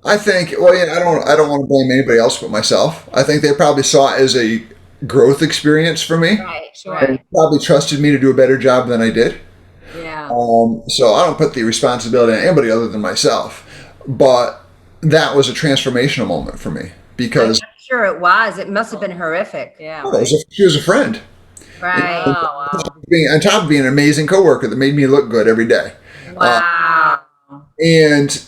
I think, well, yeah, I don't want to blame anybody else but myself. I think they probably saw it as a growth experience for me. Right, sure. And probably trusted me to do a better job than I did. Yeah. So I don't put the responsibility on anybody other than myself. But that was a transformational moment for me because I'm sure it was. It must have been horrific. Yeah. oh, she was a friend. Right. Oh, wow. On top of being an amazing coworker that made me look good every day. Wow. And,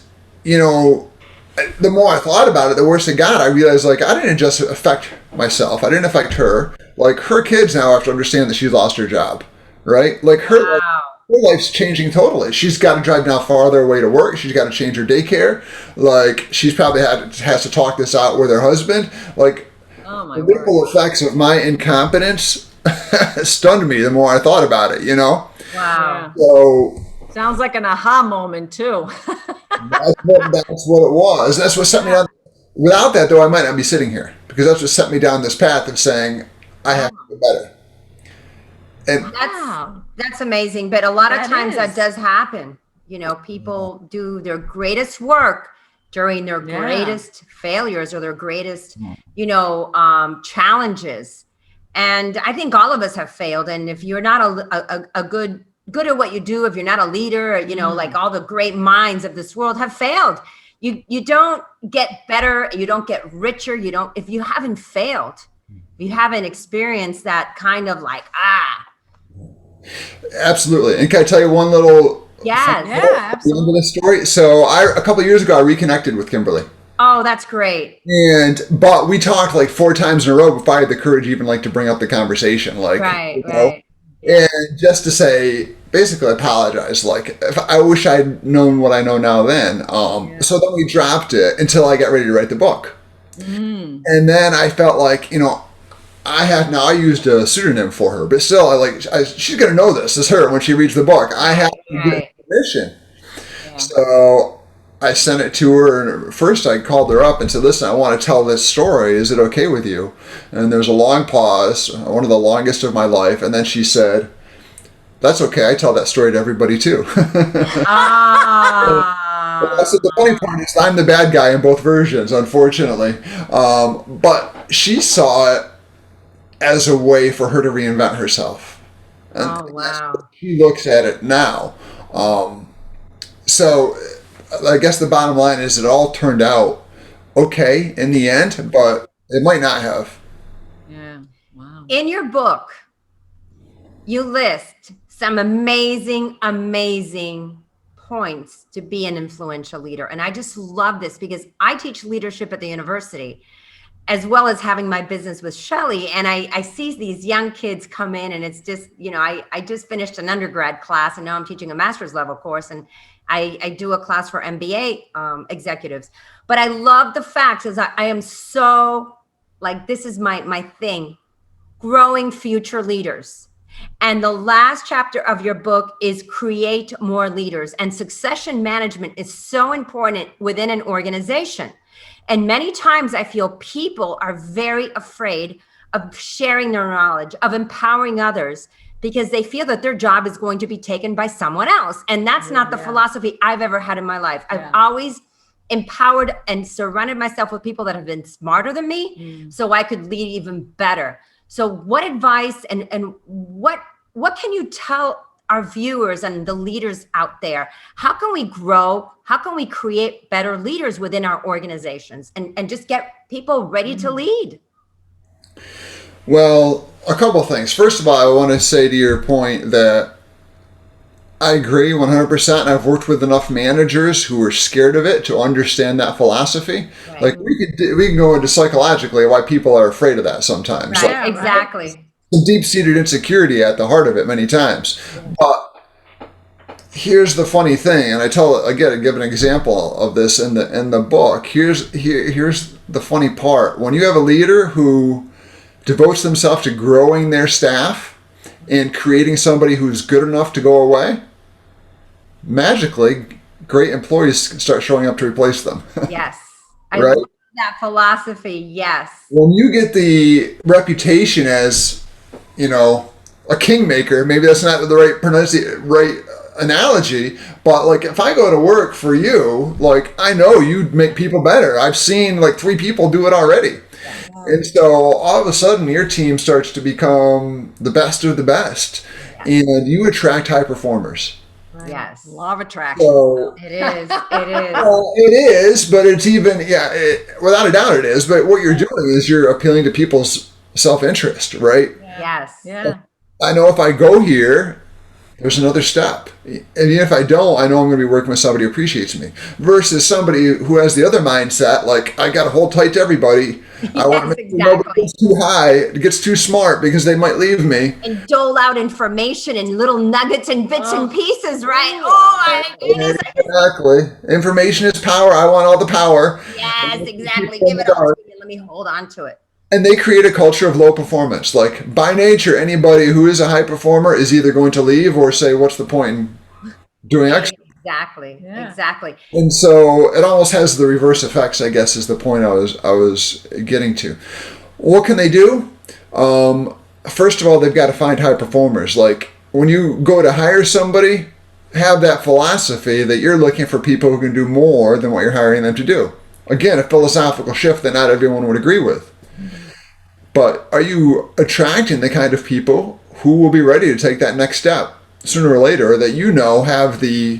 the more I thought about it, the worse it got. I realized, like, I didn't just affect myself. I didn't affect her. Like, her kids now have to understand that she's lost her job, right? Like, her life's changing totally. She's got to drive now farther away to work. She's got to change her daycare. Like, she's probably has to talk this out with her husband. Like, the ripple effects of my incompetence stunned me the more I thought about it, Wow. So sounds like an aha moment too. that's what it was. That's what set me down. Without that, though, I might not be sitting here because that's what set me down this path of saying I have to do better. And That's amazing. But a lot of times that is. does happen. People do their greatest work during their greatest failures or their greatest, challenges. And I think all of us have failed. And if you're not a good at what you do, if you're not a leader, like all the great minds of this world have failed, you don't get better, you don't get richer, if you haven't failed, if you haven't experienced that kind of like, Absolutely. And can I tell you one little yes. Yeah, the end of the story? So a couple of years ago, I reconnected with Kimberly. Oh, that's great. But we talked like 4 times in a row before I had the courage even like to bring up the conversation. Like, Right. And just to say, basically apologize. Like, if I wish I'd known what I know now then. So then we dropped it until I got ready to write the book. And then I felt like, I used a pseudonym for her, but still, she's going to know this is her when she reads the book. I have to get permission. Yeah. So I sent it to her, and first I called her up and said, listen, I want to tell this story. Is it okay with you? And there was a long pause, one of the longest of my life. And then she said, that's okay. I tell that story to everybody too. So the funny part is I'm the bad guy in both versions, unfortunately. But she saw it as a way for her to reinvent herself. And wow. she looks at it now. So I guess the bottom line is it all turned out okay in the end, but it might not have. Yeah. Wow. In your book, you list some amazing points to be an influential leader. And I just love this because I teach leadership at the university, as well as having my business with Shelley. And I see these young kids come in, and it's just, I just finished an undergrad class, and now I'm teaching a master's level course. And I do a class for MBA executives. But I love the facts as I am so like, this is my thing, growing future leaders. And the last chapter of your book is create more leaders. And succession management is so important within an organization. And many times I feel people are very afraid of sharing their knowledge, of empowering others, because they feel that their job is going to be taken by someone else. And that's not the philosophy I've ever had in my life. I've always empowered and surrounded myself with people that have been smarter than me so I could lead even better. So what advice and what can you tell our viewers and the leaders out there? How can we grow? How can we create better leaders within our organizations and just get people ready to lead? Well, a couple of things. First of all, I want to say to your point that I agree 100%. And I've worked with enough managers who are scared of it to understand that philosophy. Right. Like we can go into psychologically why people are afraid of that sometimes. Right, Like, exactly. some deep-seated insecurity at the heart of it many times. But here's the funny thing, and I give an example of this in the book. Here's the funny part. When you have a leader who devotes themselves to growing their staff and creating somebody who's good enough to go away, magically, great employees start showing up to replace them. Yes. I Right? love that philosophy. Yes. When you get the reputation as, a kingmaker, maybe that's not the right analogy, but like if I go to work for you, like I know you make people better. I've seen like 3 people do it already. And so all of a sudden your team starts to become the best of the best, and you attract high performers. Yes. Law of attraction. So It is. It is. well, it is, but it's even, without a doubt it is. But what you're doing is you're appealing to people's self-interest, right? Yes. Yeah. I know if I go here, there's another step. And even if I don't, I know I'm going to be working with somebody who appreciates me. Versus somebody who has the other mindset, like, I got to hold tight to everybody. I want to make sure nobody gets too high, gets too smart because they might leave me. And dole out information and little nuggets and bits and pieces, right? Oh, my goodness. Exactly. Information is power. I want all the power. Yes, exactly. Give it all to me and let me hold on to it. And they create a culture of low performance. Like, by nature, anybody who is a high performer is either going to leave or say, what's the point in doing extra? Exactly. Yeah. Exactly. And so it almost has the reverse effects, I guess, is the point I was getting to. What can they do? First of all, they've got to find high performers. Like, when you go to hire somebody, have that philosophy that you're looking for people who can do more than what you're hiring them to do. Again, a philosophical shift that not everyone would agree with. But are you attracting the kind of people who will be ready to take that next step sooner or later, that have the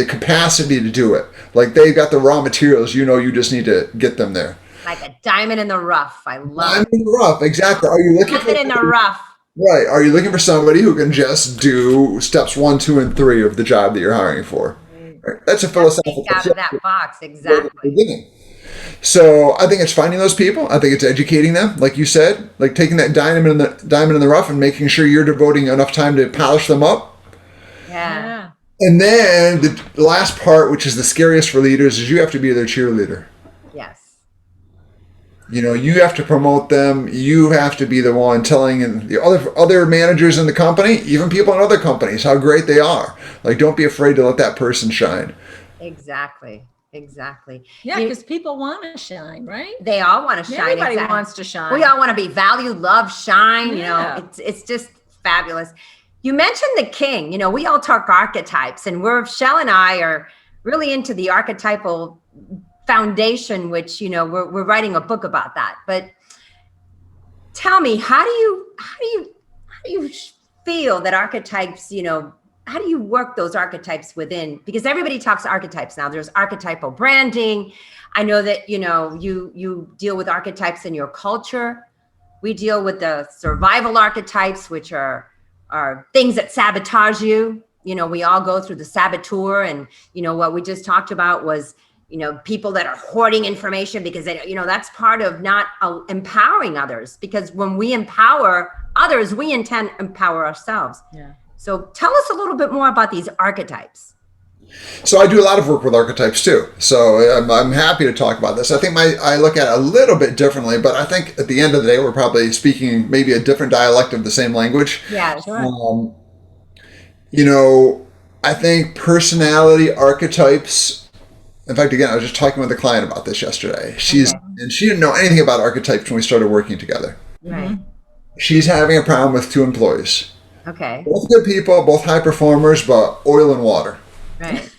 capacity to do it? Like, they've got the raw materials, you just need to get them there. Like a diamond in the rough. I love Diamond in the rough, exactly. Are you looking Diamond in the rough. Right. Are you looking for somebody who can just do steps 1, 2, and 3 of the job that you're hiring for? Right. That's a philosophical Think out of that box. Exactly. beginning. So I think it's finding those people. I think it's educating them, like you said, like taking that diamond in the rough and making sure you're devoting enough time to polish them up. Yeah. And then the last part, which is the scariest for leaders, is you have to be their cheerleader. Yes. You have to promote them. You have to be the one telling the other managers in the company, even people in other companies, how great they are. Like, don't be afraid to let that person shine. Exactly. Yeah, because people want to shine, right? They all want to shine. Everybody exactly. wants to shine. We all want to be valued, loved, shine. Yeah. It's just fabulous. You mentioned the king. We all talk archetypes, and Shell and I are really into the archetypal foundation, which we're writing a book about that. But tell me, how do you feel that archetypes? How do you work those archetypes within? Because everybody talks archetypes now. There's archetypal branding. I know that you deal with archetypes in your culture. We deal with the survival archetypes, which are things that sabotage you. We all go through the saboteur, and what we just talked about was people that are hoarding information because that's part of not empowering others. Because when we empower others, we intend to empower ourselves. Yeah. So tell us a little bit more about these archetypes. So I do a lot of work with archetypes too. So I'm happy to talk about this. I think I look at it a little bit differently, but I think at the end of the day, we're probably speaking maybe a different dialect of the same language. Yeah, sure. I think personality archetypes. In fact, again, I was just talking with a client about this yesterday. And she didn't know anything about archetypes when we started working together. Right. She's having a problem with 2 employees. Okay. Both good people, both high performers, but oil and water. Right.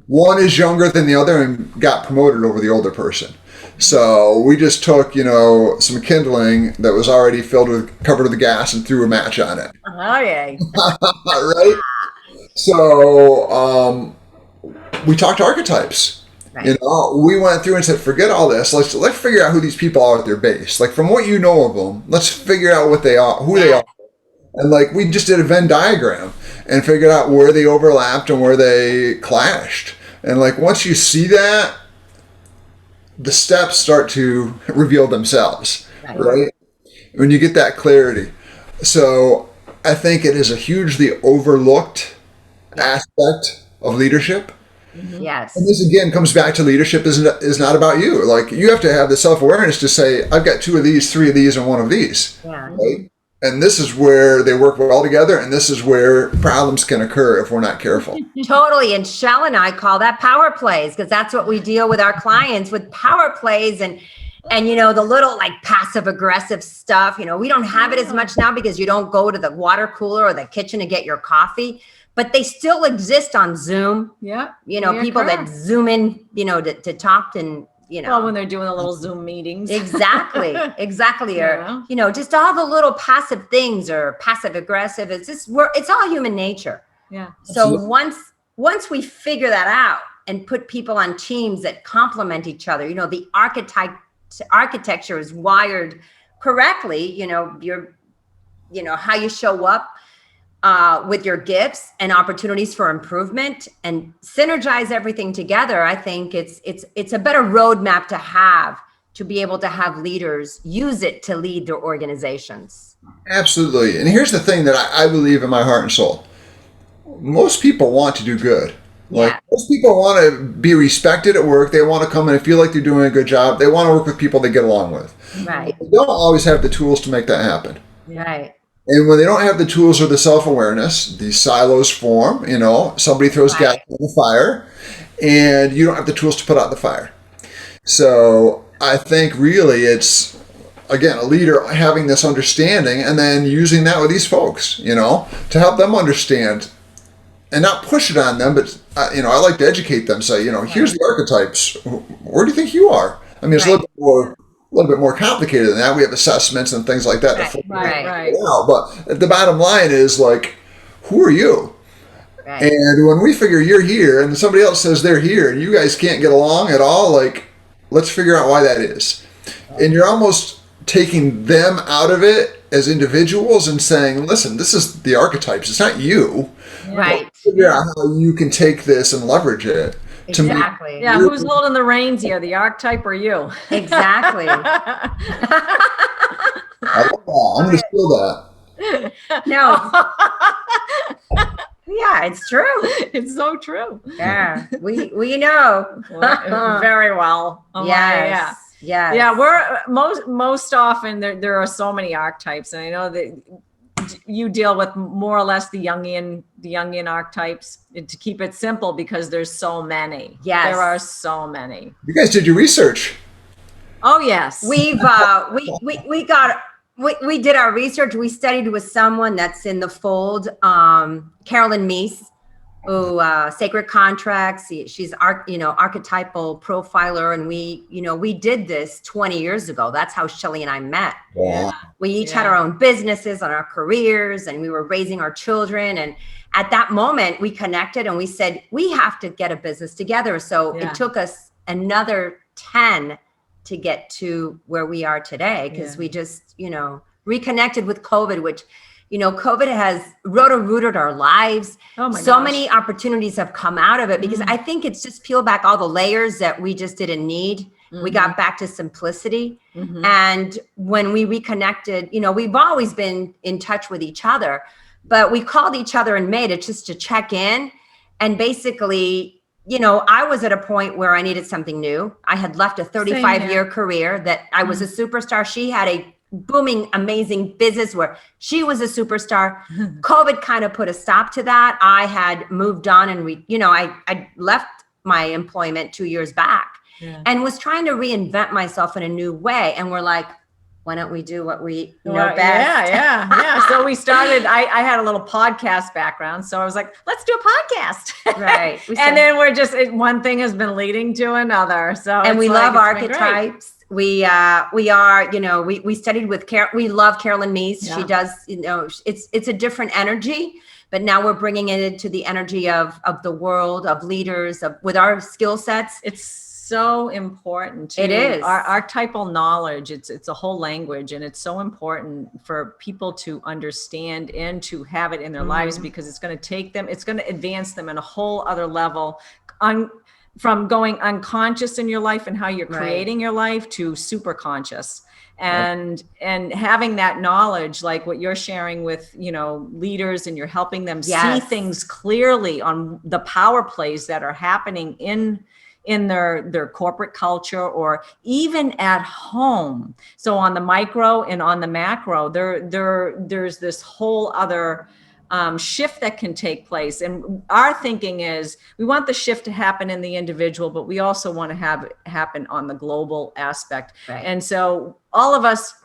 One is younger than the other and got promoted over the older person. So we just took, some kindling that was already covered with gas and threw a match on it. Oh, yeah. Right? So we talked archetypes. Right. We went through and said, forget all this. Let's figure out who these people are at their base. Like, from what you know of them, let's figure out what they are, who they are. And like we just did a Venn diagram and figured out where they overlapped and where they clashed. And like once you see that, the steps start to reveal themselves, right? When you get that clarity. So I think it is a hugely overlooked aspect of leadership. Yes. And this again comes back to leadership is not about you. Like you have to have the self-awareness to say, I've got 2 of these, 3 of these, and 1 of these. Yeah. Right? And this is where they work well together, and this is where problems can occur if we're not careful. Totally. And Shell and I call that power plays, because that's what we deal with our clients with, power plays. And you know, the little like passive aggressive stuff, you know, we don't have it as much now because you don't go to the water cooler or the kitchen to get your coffee, but they still exist on Zoom. Yeah. You know, people that Zoom in, you know, to talk and, you know. Well, when they're doing the little Zoom meetings. Exactly. Or, you know, just all the little passive things or passive aggressive. It's just, it's all human nature. Yeah. So once we figure that out and put people on teams that complement each other, you know, the architecture is wired correctly, you know, how you show up with your gifts and opportunities for improvement and synergize everything together. I think it's a better roadmap to have, to be able to have leaders use it to lead their organizations. Absolutely. And here's the thing that I believe in my heart and soul. Most people want to do good. Like most people want to be respected at work. They want to come in and feel like they're doing a good job. They want to work with people they get along with. Right. They don't always have the tools to make that happen. Right. And when they don't have the tools or the self-awareness, these silos form, you know, somebody throws gas on the fire and you don't have the tools to put out the fire. So I think really it's, again, a leader having this understanding and then using that with these folks, you know, to help them understand and not push it on them, but, you know, I like to educate them, say, you know, here's the archetypes. Where do you think you are? I mean, it's a little bit more complicated than that. We have assessments and things like that. Right. But the bottom line is like, who are you? Right. And when we figure you're here and somebody else says they're here and you guys can't get along at all, like, let's figure out why that is. And you're almost taking them out of it as individuals and saying, listen, this is the archetypes. It's not you. Right. But figure out how you can take this and leverage it. Exactly. Yeah, who's holding the reins here, the archetype or you? Exactly. I love that. I'm going to steal that. No. Yeah, it's true. It's so true. Yeah, we know very well. Oh, yes. Yeah. Yeah, we're most often there are so many archetypes, and I know that you deal with more or less the Jungian archetypes, to keep it simple, because there's so many. Yes, there are so many. You guys did your research. Oh yes, we did our research. We studied with someone that's in the fold, Carolyn Meese, who Sacred Contracts. She's archetypal profiler, and we did this 20 years ago. That's how Shelley and I met. Yeah. We each had our own businesses and our careers, and we were raising our children. And at that moment, we connected and we said, we have to get a business together. So it took us another 10 to get to where we are today, because we just, reconnected with COVID, which, COVID has roto-rooted our lives. Oh my so gosh. many opportunities have come out of it, because I think it's just peeled back all the layers that we just didn't need. We got back to simplicity. And when we reconnected, we've always been in touch with each other, but we called each other in May just to check in. And basically, I was at a point where I needed something new. I had left a 35-year career that I was a superstar. She had a booming, amazing business where she was a superstar. COVID kind of put a stop to that. I had moved on and I left my employment 2 years back and was trying to reinvent myself in a new way. And we're like, why don't we do what we know best? Yeah. So we started, I had a little podcast background. So I was like, let's do a podcast. Right. And then we're just, one thing has been leading to another. So, and we love archetypes. We studied with we love Carolyn Meese. She does, it's a different energy, but now we're bringing it into the energy of the world, of leaders, with our skill sets. It's so important to It is. our archetypal knowledge. It's a whole language, and it's so important for people to understand and to have it in their lives, because it's going to take them, it's going to advance them in a whole other level, from going unconscious in your life and how you're creating your life to super conscious. And having that knowledge, like what you're sharing with, leaders, and you're helping them see things clearly on the power plays that are happening in their corporate culture, or even at home. So on the micro and on the macro, there's this whole other shift that can take place. And our thinking is we want the shift to happen in the individual, but we also want to have it happen on the global aspect. Right. And so all of us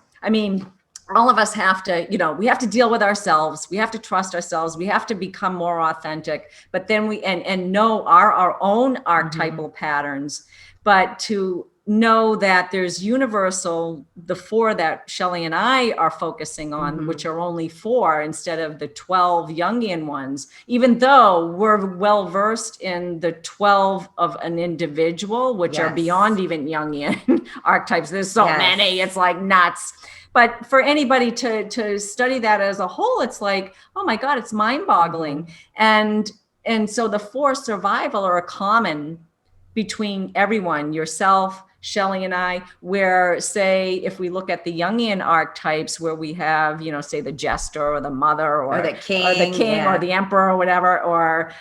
have to, we have to deal with ourselves. We have to trust ourselves. We have to become more authentic, but then and know our own archetypal patterns, but to know that there's universal, the 4 that Shelley and I are focusing on, which are only 4 instead of the 12 Jungian ones, even though we're well versed in the 12 of an individual, which are beyond even Jungian archetypes. There's so many, it's like nuts. But for anybody to study that as a whole, it's like, oh my God, it's mind-boggling. And so the 4 survival are a common between everyone, yourself, Shelley and I, where, say, if we look at the Jungian archetypes, where we have, say the Jester or the Mother or the King or the Emperor or whatever, or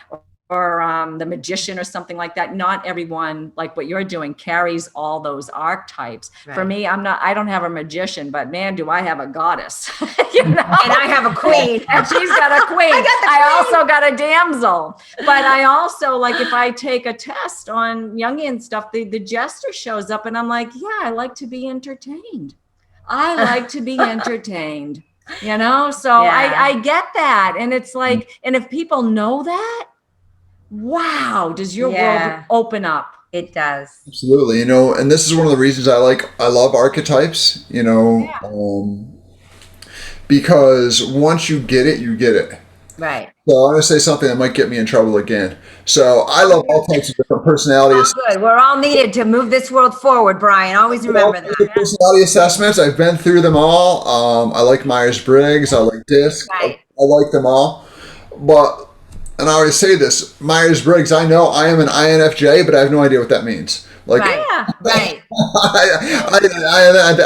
the Magician or something like that. Not everyone, like what you're doing, carries all those archetypes. Right. For me, I don't have a magician, but man, do I have a goddess. And I have a queen. And she's got a queen. I also got a damsel. But I also, like, if I take a test on Jungian stuff, the Jester shows up, and I'm like, yeah, I like to be entertained. I like to be entertained. So I get that. And it's like, and if people know that, wow, does your world open up? It does. Absolutely. And this is one of the reasons I love archetypes, because once you get it, you get it. Right. So I'm going to say something that might get me in trouble again. So I love all types of different personalities. Good. We're all needed to move this world forward, Brian. Always remember that. Personality assessments, I've been through them all. I like Myers-Briggs. I like DISC. Right. I like them all. But, and I always say this, Myers-Briggs, I know I am an INFJ, but I have no idea what that means. Like, right. I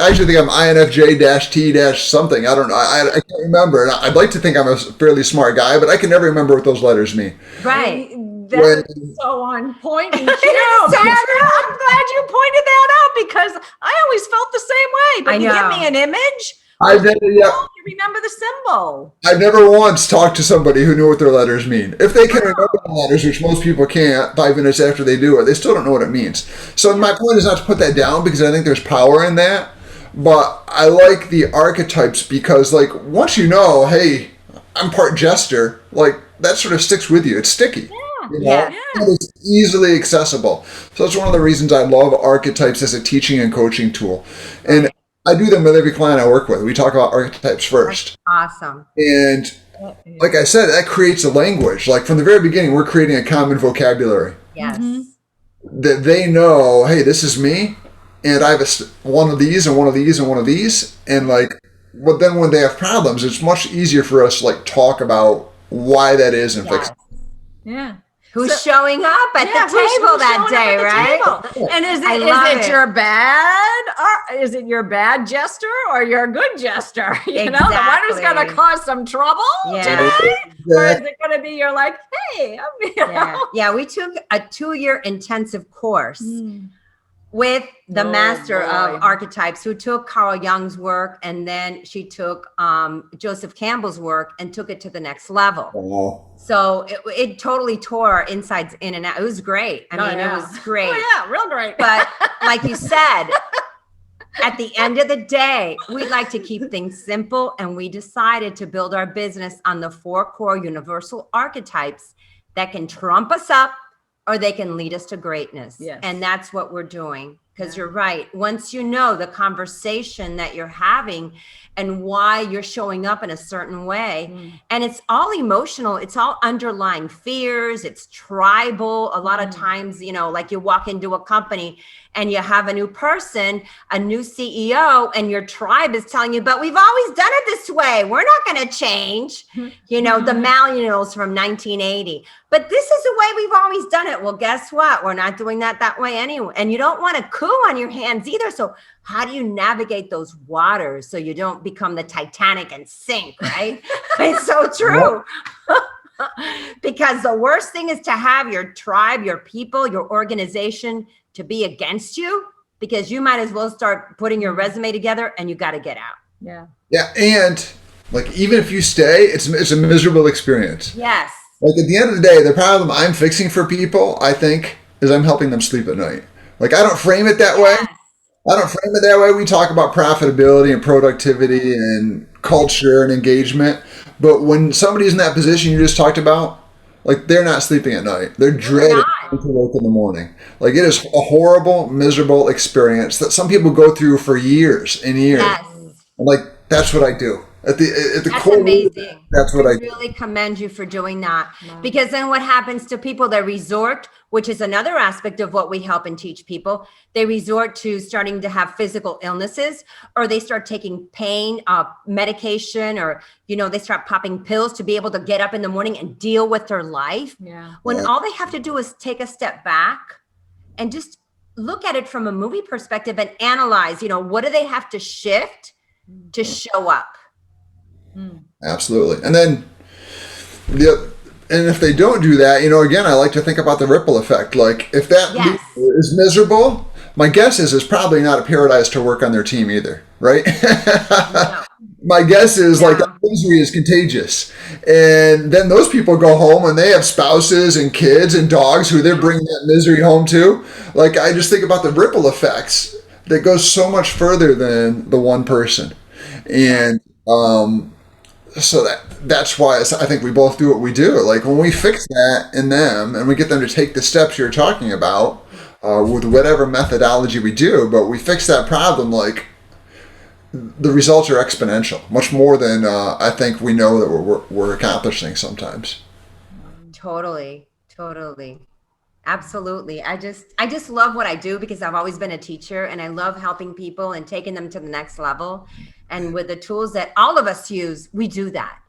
actually think I'm INFJ-T- something. I can't remember. And I'd like to think I'm a fairly smart guy, but I can never remember what those letters mean. Right. That's so on point and cute. I'm glad you pointed that out, because I always felt the same way. But you give me an image. You remember the symbol. I've never once talked to somebody who knew what their letters mean. If they can remember the letters, which most people can't, 5 minutes after they do it, they still don't know what it means. So my point is not to put that down, because I think there's power in that. But I like the archetypes because, like, once you know, hey, I'm part Jester, like, that sort of sticks with you. It's sticky. It's easily accessible. So that's one of the reasons I love archetypes as a teaching and coaching tool. And I do them with every client I work with. We talk about archetypes first. Awesome. And like I said, that creates a language. Like from the very beginning, we're creating a common vocabulary. Yes. That they know, hey, this is me, and I have one of these and one of these and one of these. And like, but then when they have problems, it's much easier for us to like talk about why that is and fix it. Yeah. Who's showing up at the table that day, right? And is it your bad? Or is it your bad Jester or your good Jester? The one who's going to cause some trouble today? Or is it going to be you're like, hey, we took a 2-year intensive course with the master of archetypes, who took Carl Jung's work, and then she took Joseph Campbell's work and took it to the next level. So it totally tore our insides in and out. It was great. I mean, it was great. Oh yeah, real great. But like you said, at the end of the day, we like to keep things simple, and we decided to build our business on the 4 core universal archetypes that can trump us up, or they can lead us to greatness. Yes. And that's what we're doing. because you're right. Once you know the conversation that you're having and why you're showing up in a certain way, and it's all emotional, it's all underlying fears, it's tribal. A lot of times, you know, like you walk into a company and you have a new person, a new CEO, and your tribe is telling you, but we've always done it this way. We're not going to change. You know, the millennials from 1980. But this is the way we've always done it. Well, guess what? We're not doing that way anyway. And you don't want a coup on your hands either. So how do you navigate those waters so you don't become the Titanic and sink, right? It's so true. Because the worst thing is to have your tribe, your people, your organization to be against you, because you might as well start putting your resume together and you got to get out. Yeah. Yeah. And like, even if you stay, it's a miserable experience. Yes. Like, at the end of the day, the problem I'm fixing for people, I think, is I'm helping them sleep at night. Like, I don't frame it that way. I don't frame it that way. We talk about profitability and productivity and culture and engagement. But when somebody's in that position you just talked about, like, they're not sleeping at night. They're dreading going to work in the morning. Like, it is a horrible, miserable experience that some people go through for years and years. Yes. And, like, that's what I do. At the That's core, amazing. that's what I do. really commend you for doing that. Because then what happens to people that resort, which is another aspect of what we help and teach people, they resort to starting to have physical illnesses, or they start taking pain medication, or, you know, they start popping pills to be able to get up in the morning and deal with their life. When all they have to do is take a step back and just look at it from a movie perspective and analyze, you know, what do they have to shift to show up? Absolutely. And then and if they don't do that, you know, again, I like to think about the ripple effect. Like, if that leader is miserable, my guess is it's probably not a paradise to work on their team either, right? No. My guess is like that misery is contagious. And then those people go home and they have spouses and kids and dogs who they're bringing that misery home to. Like, I just think about the ripple effects that goes so much further than the one person. And so that's why I think we both do what we do. Like, when we fix that in them and we get them to take the steps you're talking about with whatever methodology we do, but we fix that problem, like, the results are exponential, much more than I think we know that we're accomplishing sometimes. Totally. Absolutely. I just love what I do, because I've always been a teacher and I love helping people and taking them to the next level. And with the tools that all of us use, we do that.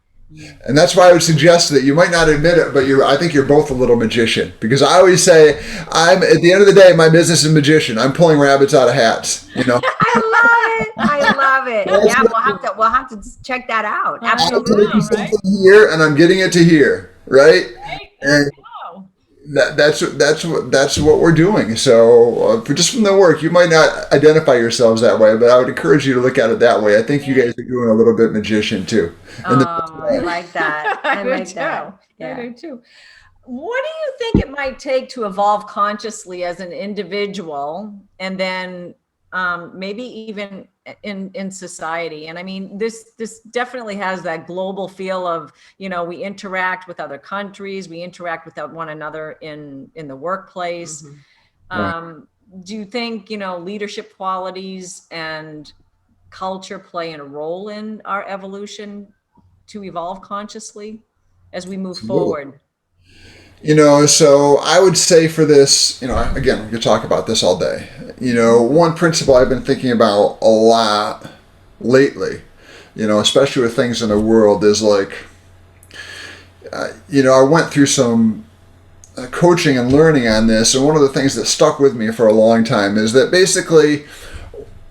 And that's why I would suggest that you might not admit it, but I think you're both a little magician, because I always say, at the end of the day, my business is magician. I'm pulling rabbits out of hats, you know. I love it. Yeah, we'll have to just check that out. Absolutely. I'm something here and I'm getting it to here, right? And that's what we're doing. So just from the work, you might not identify yourselves that way, but I would encourage you to look at it that way. I think you guys are doing a little bit magician too. I like that. I like that. Yeah. I do too. What do you think it might take to evolve consciously as an individual, and then maybe even in society? And I mean, this definitely has that global feel of, you know, we interact with other countries, we interact with one another in the workplace. Do you think, you know, leadership qualities and culture play a role in our evolution to evolve consciously as we move forward? You know, so I would say for this, you know, again, we could talk about this all day. You know, one principle I've been thinking about a lot lately, you know, especially with things in the world, is like, you know, I went through some coaching and learning on this, and one of the things that stuck with me for a long time is that basically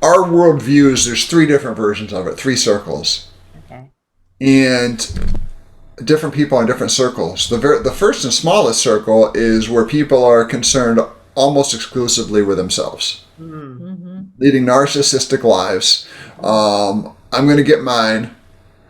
our worldviews, there's three different versions of it, three circles. Okay. And different people in different circles. The first and smallest circle is where people are concerned almost exclusively with themselves, leading narcissistic lives. I'm going to get mine.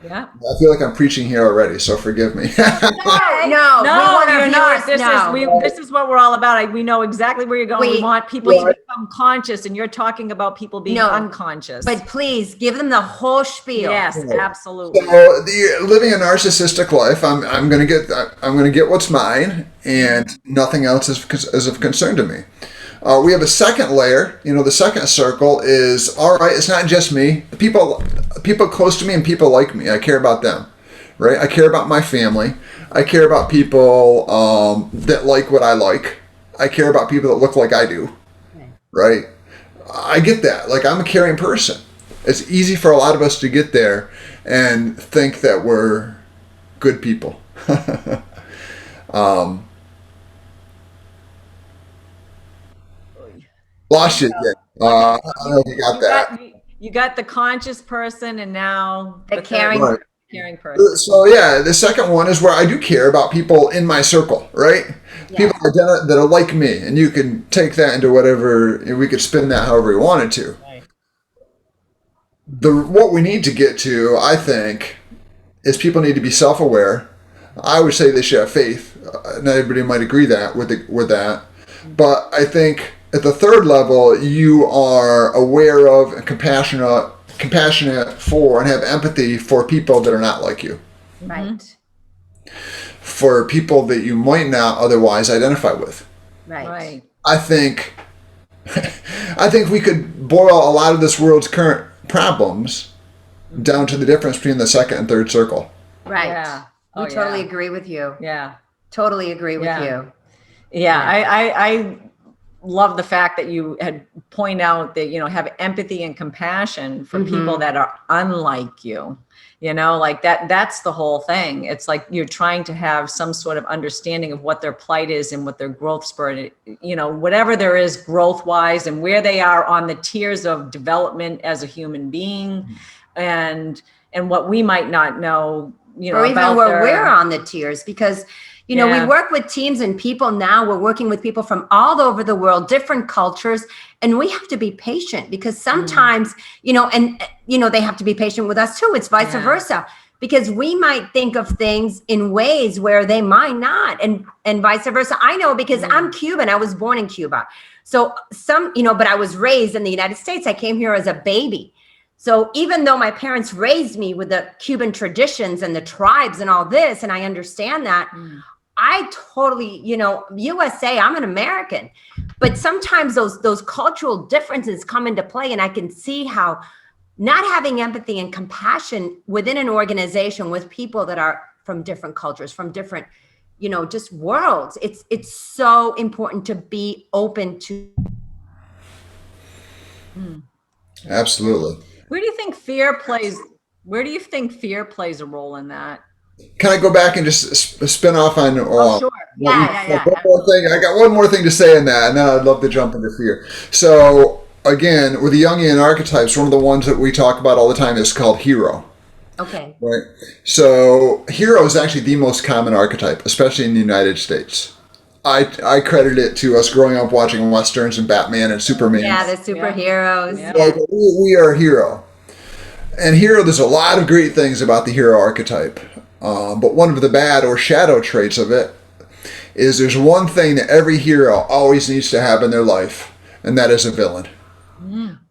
Yeah. I feel like I'm preaching here already, so forgive me. No, you're not. This is what we're all about. We know exactly where you're going. We want people to become conscious, and you're talking about people being unconscious. But please give them the whole spiel. Yes, absolutely. So living a narcissistic life, I'm going to get what's mine, and nothing else is of concern to me. We have a second layer. The second circle is, all right, it's not just me. People close to me and people like me. I care about them, right? I care about my family. I care about people that like what I like. I care about people that look like I do, right? I get that. Like, I'm a caring person. It's easy for a lot of us to get there and think that we're good people. Lost you again. I don't know if you got that. You got the conscious person, and now The caring. Right. caring person. So yeah, the second one is where I do care about people in my circle, right? Yeah. People that are like me, and you can take that into whatever, we could spin that however we wanted to. Right. What we need to get to, I think, is people need to be self-aware. I would say they should have faith. Not everybody might agree with that, but I think at the third level, you are aware of and compassionate for and have empathy for people that are not like you. Right. For people that you might not otherwise identify with. Right. I think we could boil a lot of this world's current problems down to the difference between the second and third circle. Right. Yeah. We totally agree with you. Yeah. Totally agree with you. Yeah. I love the fact that you had point out that, have empathy and compassion for people that are unlike you, like that's the whole thing. It's like you're trying to have some sort of understanding of what their plight is and what their growth spurt, whatever there is growth wise and where they are on the tiers of development as a human being and what we might not know, or even where we're on the tiers, because we work with teams and people now. We're working with people from all over the world, different cultures, and we have to be patient because sometimes, they have to be patient with us too. It's vice versa, because we might think of things in ways where they might not, and vice versa. I know because I'm Cuban. I was born in Cuba. So but I was raised in the United States. I came here as a baby. So even though my parents raised me with the Cuban traditions and the tribes and all this, and I understand that, I totally, USA, I'm an American, but sometimes those cultural differences come into play, and I can see how not having empathy and compassion within an organization with people that are from different cultures, from different, just worlds, it's so important to be open to. Absolutely. Where do you think fear plays a role in that? Can I go back and just spin off on? Sure. One more thing. I got one more thing to say in that, and then I'd love to jump into fear. So again, with the Jungian archetypes, one of the ones that we talk about all the time is called hero. Okay. Right. So hero is actually the most common archetype, especially in the United States. I credit it to us growing up watching Westerns and Batman and Superman. Yeah, the superheroes. Yeah. Like, we are a hero. And hero, there's a lot of great things about the hero archetype. But one of the bad or shadow traits of it is there's one thing that every hero always needs to have in their life, and that is a villain.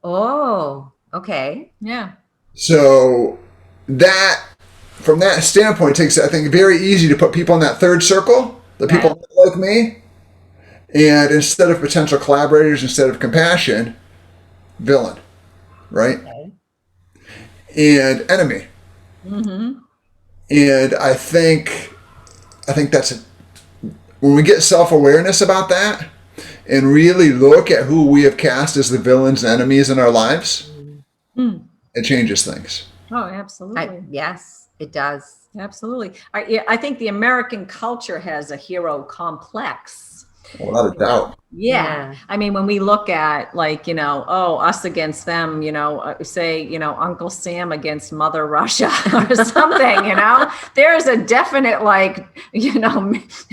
Oh, okay. Yeah. So from that standpoint, it takes, I think, very easy to put people in that third circle, the people like me, and instead of potential collaborators, instead of compassion, villain, right? Okay. And enemy. And I think that's when we get self-awareness about that and really look at who we have cast as the villains and enemies in our lives, it changes things. Oh, absolutely. Yes, it does. Absolutely. I think the American culture has a hero complex. Without a doubt. Yeah. I mean, when we look at us against them, say, Uncle Sam against Mother Russia or something, there's a definite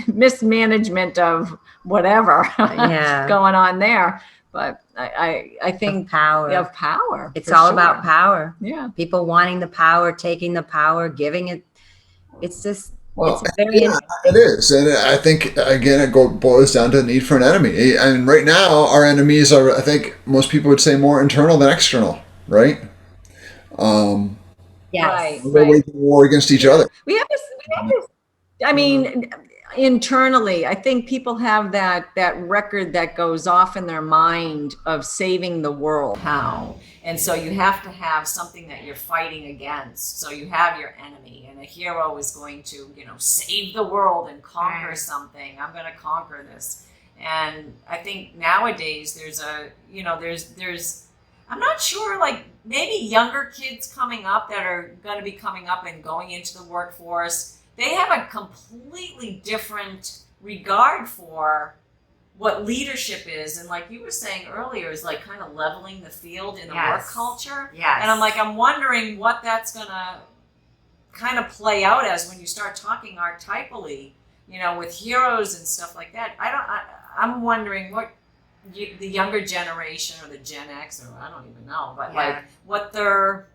mismanagement of whatever going on there. But I think power. We have power. It's all about power. Yeah. People wanting the power, taking the power, giving it. It's just, well, it's very it is. And I think, again, it boils down to the need for an enemy. And right now, our enemies are, I think most people would say, more internal than external, right? Yes. We're waging war against each other. We have this, I mean, internally, I think people have that record that goes off in their mind of saving the world. How? And so you have to have something that you're fighting against. So you have your enemy, and a hero is going to, save the world and conquer something. I'm going to conquer this. And I think nowadays there's there's I'm not sure, like maybe younger kids coming up that are going to be coming up and going into the workforce, they have a completely different regard for what leadership is. And like you were saying earlier, is like kind of leveling the field in the work culture. Yes. And I'm wondering what that's going to kind of play out as when you start talking archetypally, with heroes and stuff like that. I'm wondering what the younger generation or the Gen X, or I don't even know, but like what they're,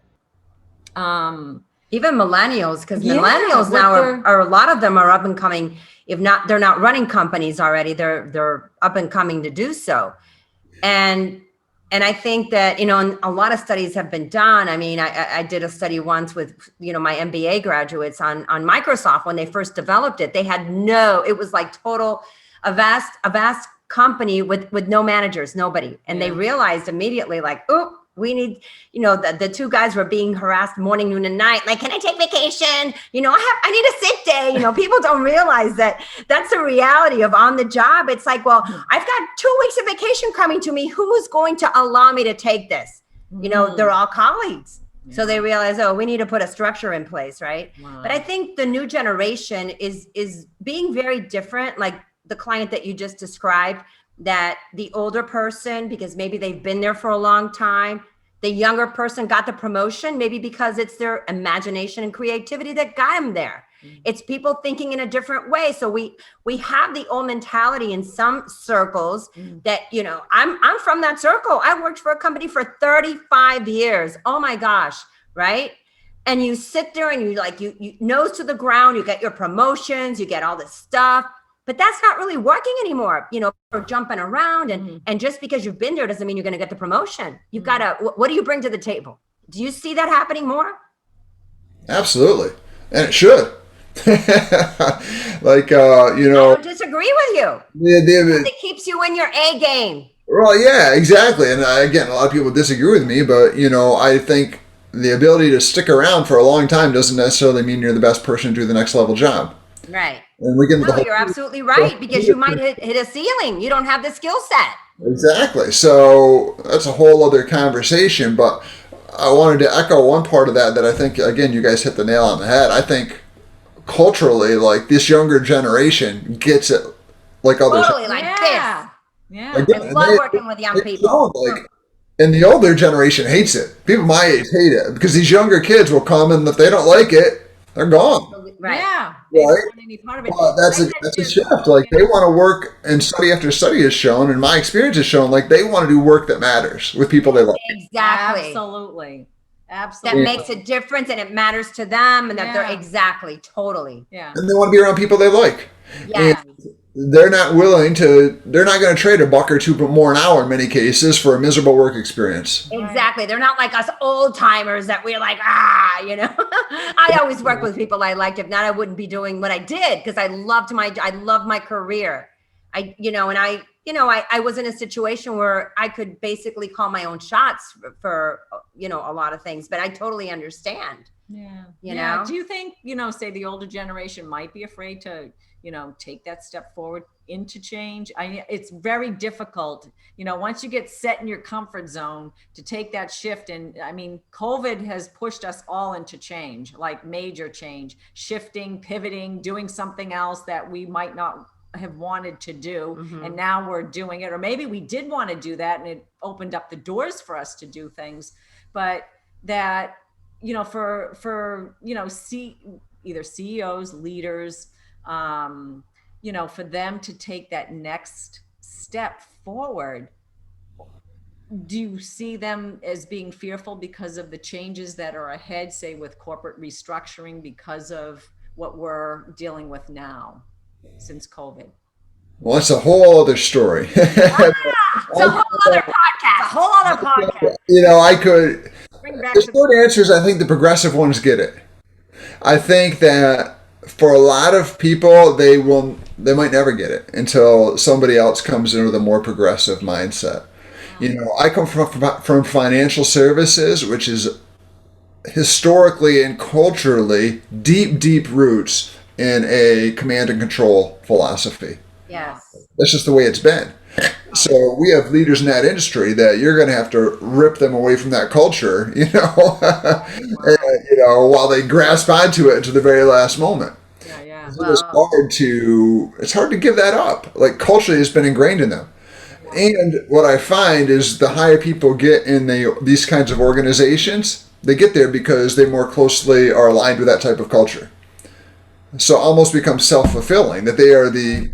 even millennials, because millennials now are a lot of them are up and coming. If not, they're not running companies already. They're up and coming to do so. And I think that, a lot of studies have been done. I mean, I did a study once with, my MBA graduates on Microsoft. When they first developed it, they had it was like a vast company with no managers, nobody. And they realized immediately, like, oh, we need, the two guys were being harassed morning, noon, and night. Like, can I take vacation? I need a sick day. People don't realize that that's the reality of on the job. It's like, well, I've got 2 weeks of vacation coming to me. Who's going to allow me to take this? They're all colleagues. Yeah. So they realize, we need to put a structure in place, right? Wow. But I think the new generation is being very different. Like the client that you just described, that the older person, because maybe they've been there for a long time, the younger person got the promotion, maybe because it's their imagination and creativity that got them there. Mm-hmm. It's people thinking in a different way. So we have the old mentality in some circles that, I'm from that circle. I worked for a company for 35 years. Oh my gosh. Right. And you sit there and you nose to the ground, you get your promotions, you get all this stuff. But that's not really working anymore, for jumping around. And just because you've been there doesn't mean you're going to get the promotion. You've got to, what do you bring to the table? Do you see that happening more? Absolutely. And it should. I don't disagree with you. It keeps you in your A game. Well, yeah, exactly. And again, a lot of people disagree with me, but, I think the ability to stick around for a long time doesn't necessarily mean you're the best person to do the next level job. Right. And we get you're absolutely right, because you might hit a ceiling. You don't have the skill set. Exactly. So that's a whole other conversation. But I wanted to echo one part of that I think, again, you guys hit the nail on the head. I think culturally, like this younger generation gets it like others. Totally like this. Yeah. Like, I love working with young people. And the older generation hates it. People my age hate it because these younger kids will come, and if they don't like it, they're gone. Right. Yeah. Right. That's a shift. Like they want to work, and study after study has shown, and my experience has shown, like they want to do work that matters with people they like. Exactly. Absolutely. That makes a difference, and it matters to them, and that they're totally. Yeah. And they want to be around people they like. Yeah. And they're not going to trade $1 or $2 more an hour in many cases for a miserable work experience. Exactly. They're not like us old timers that we're like, I always work with people I liked. If not, I wouldn't be doing what I did, because I loved my career. I was in a situation where I could basically call my own shots for a lot of things, but I totally understand. Yeah. Do you think, say the older generation might be afraid to, take that step forward into change? It's very difficult, once you get set in your comfort zone, to take that shift. And I mean, COVID has pushed us all into change, like major change, shifting, pivoting, doing something else that we might not have wanted to do. Mm-hmm. And now we're doing it, or maybe we did want to do that and it opened up the doors for us to do things. But that, for either CEOs, leaders, for them to take that next step forward, do you see them as being fearful because of the changes that are ahead, say with corporate restructuring, because of what we're dealing with now since COVID? Well, that's a whole other story. It's a whole other podcast. The short answer is I think the progressive ones get it. I think that for a lot of people, they might never get it until somebody else comes in with a more progressive mindset. I come from financial services, which is historically and culturally deep roots in a command and control philosophy. Yes. That's just the way it's been. So we have leaders in that industry that you're going to have to rip them away from that culture, and, while they grasp onto it to the very last moment. Yeah. So it's hard to give that up. Like culturally, it's been ingrained in them. And what I find is the higher people get in these kinds of organizations, they get there because they more closely are aligned with that type of culture. So almost becomes self-fulfilling that they are the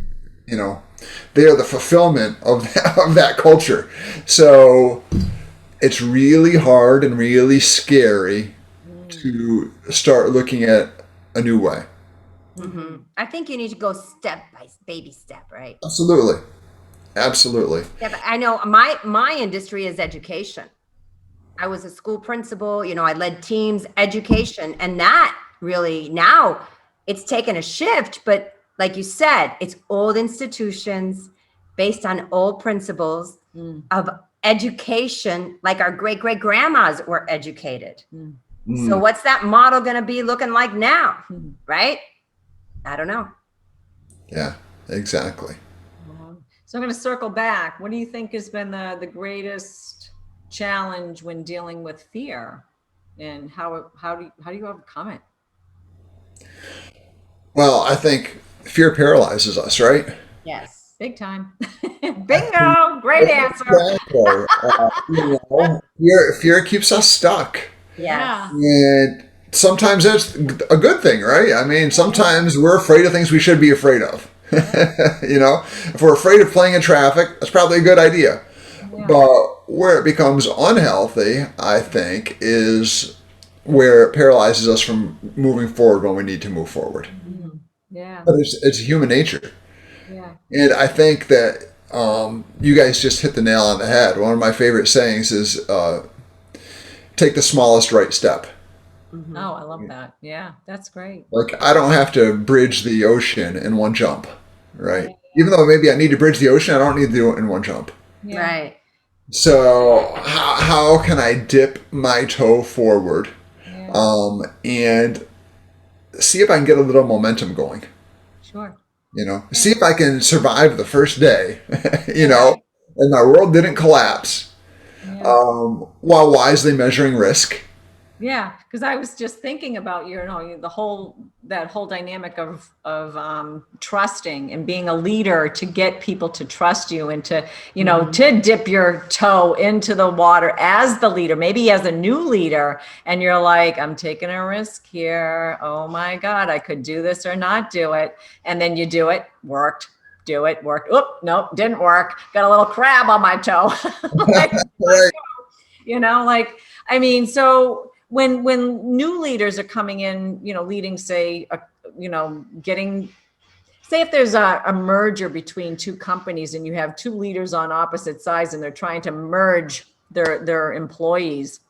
fulfillment of that culture. So it's really hard and really scary to start looking at a new way. Mm-hmm. I think you need to go baby step, right? Absolutely. Yeah, but I know my industry is education. I was a school principal, I led teams, education, and that really now it's taken a shift, but like you said, it's old institutions based on old principles of education, like our great-great-grandmas were educated. So what's that model going to be looking like now, right? I don't know. Yeah, exactly. So I'm going to circle back. What do you think has been the greatest challenge when dealing with fear, and how do you overcome it? Well, I think fear paralyzes us, right? Yes. Big time. Bingo. Great answer. Fear keeps us stuck. Yeah. And sometimes that's a good thing, right? I mean, sometimes we're afraid of things we should be afraid of. If we're afraid of playing in traffic, that's probably a good idea. Yeah. But where it becomes unhealthy, I think, is where it paralyzes us from moving forward when we need to move forward. Yeah. But it's human nature. Yeah. And I think that you guys just hit the nail on the head. One of my favorite sayings is take the smallest right step. Mm-hmm. Oh, I love that. Yeah, that's great. Like, I don't have to bridge the ocean in one jump, right? Yeah. Even though maybe I need to bridge the ocean, I don't need to do it in one jump. Yeah. Right. So how can I dip my toe forward and see if I can get a little momentum going? Sure. See if I can survive the first day, and my world didn't collapse while wisely measuring risk. Yeah, because I was just thinking about that whole dynamic of trusting and being a leader to get people to trust you and to to dip your toe into the water as the leader, maybe as a new leader, and you're like, I'm taking a risk here. Oh my God, I could do this or not do it, and then you do it, worked. Do it, worked. Oop, nope, didn't work. Got a little crab on my toe. So. When new leaders are coming in, leading, say, say if there's a merger between two companies and you have two leaders on opposite sides and they're trying to merge their employees,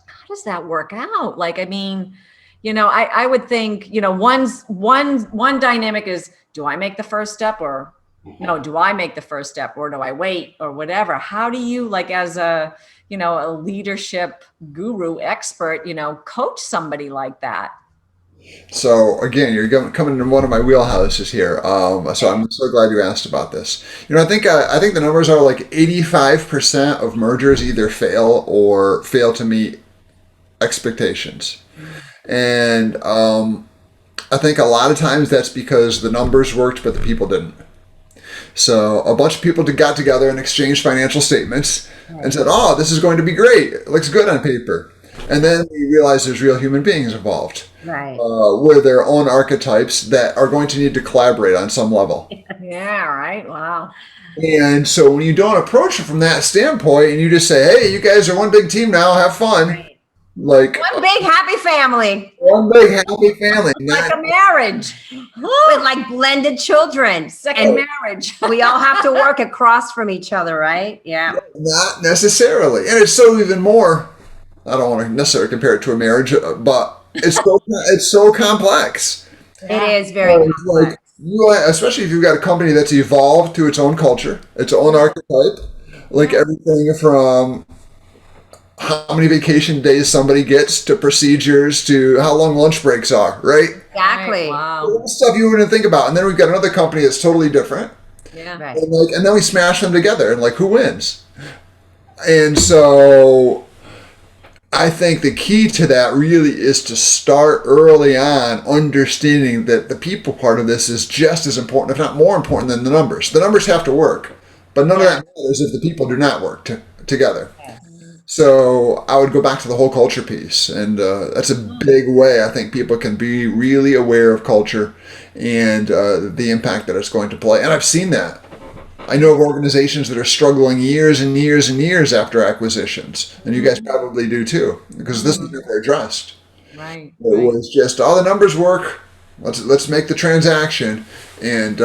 how does that work out? I would think, one dynamic is, do I make the first step, or do I make the first step, or do I wait, or whatever? How do you, as a leadership guru expert, coach somebody like that? So again, you're coming into one of my wheelhouses here. So I'm so glad you asked about this. I think the numbers are like 85% of mergers either fail or fail to meet expectations. And I think a lot of times that's because the numbers worked, but the people didn't. So a bunch of people got together and exchanged financial statements and said, oh, this is going to be great. It looks good on paper. And then we realize there's real human beings involved. Right. With their own archetypes that are going to need to collaborate on some level. Yeah, right. Wow. And so when you don't approach it from that standpoint and you just say, hey, you guys are one big team now, have fun. Right. Like one big happy family. One big happy family. Like a marriage. With like blended children. Second marriage. We all have to work across from each other, right? Yeah. Not necessarily. And it's so even more, I don't want to necessarily compare it to a marriage, but it's so complex. It is very Like, complex. especially if you've got a company that's evolved to its own culture, its own archetype, like everything from how many vacation days somebody gets to procedures to how long lunch breaks are, right? Exactly. Wow. All the stuff you wouldn't think about. And then we've got another company that's totally different. Yeah. Right. And then we smash them together and who wins? And so I think the key to that really is to start early on understanding that the people part of this is just as important, if not more important than the numbers. The numbers have to work, but none of that matters if the people do not work together. So I would go back to the whole culture piece, and that's a big way I think people can be really aware of culture and the impact that it's going to play. And I've seen that. I know of organizations that are struggling years and years and years after acquisitions, and you guys probably do too, because this was never addressed. Right. It was just all the numbers work. Let's make the transaction, and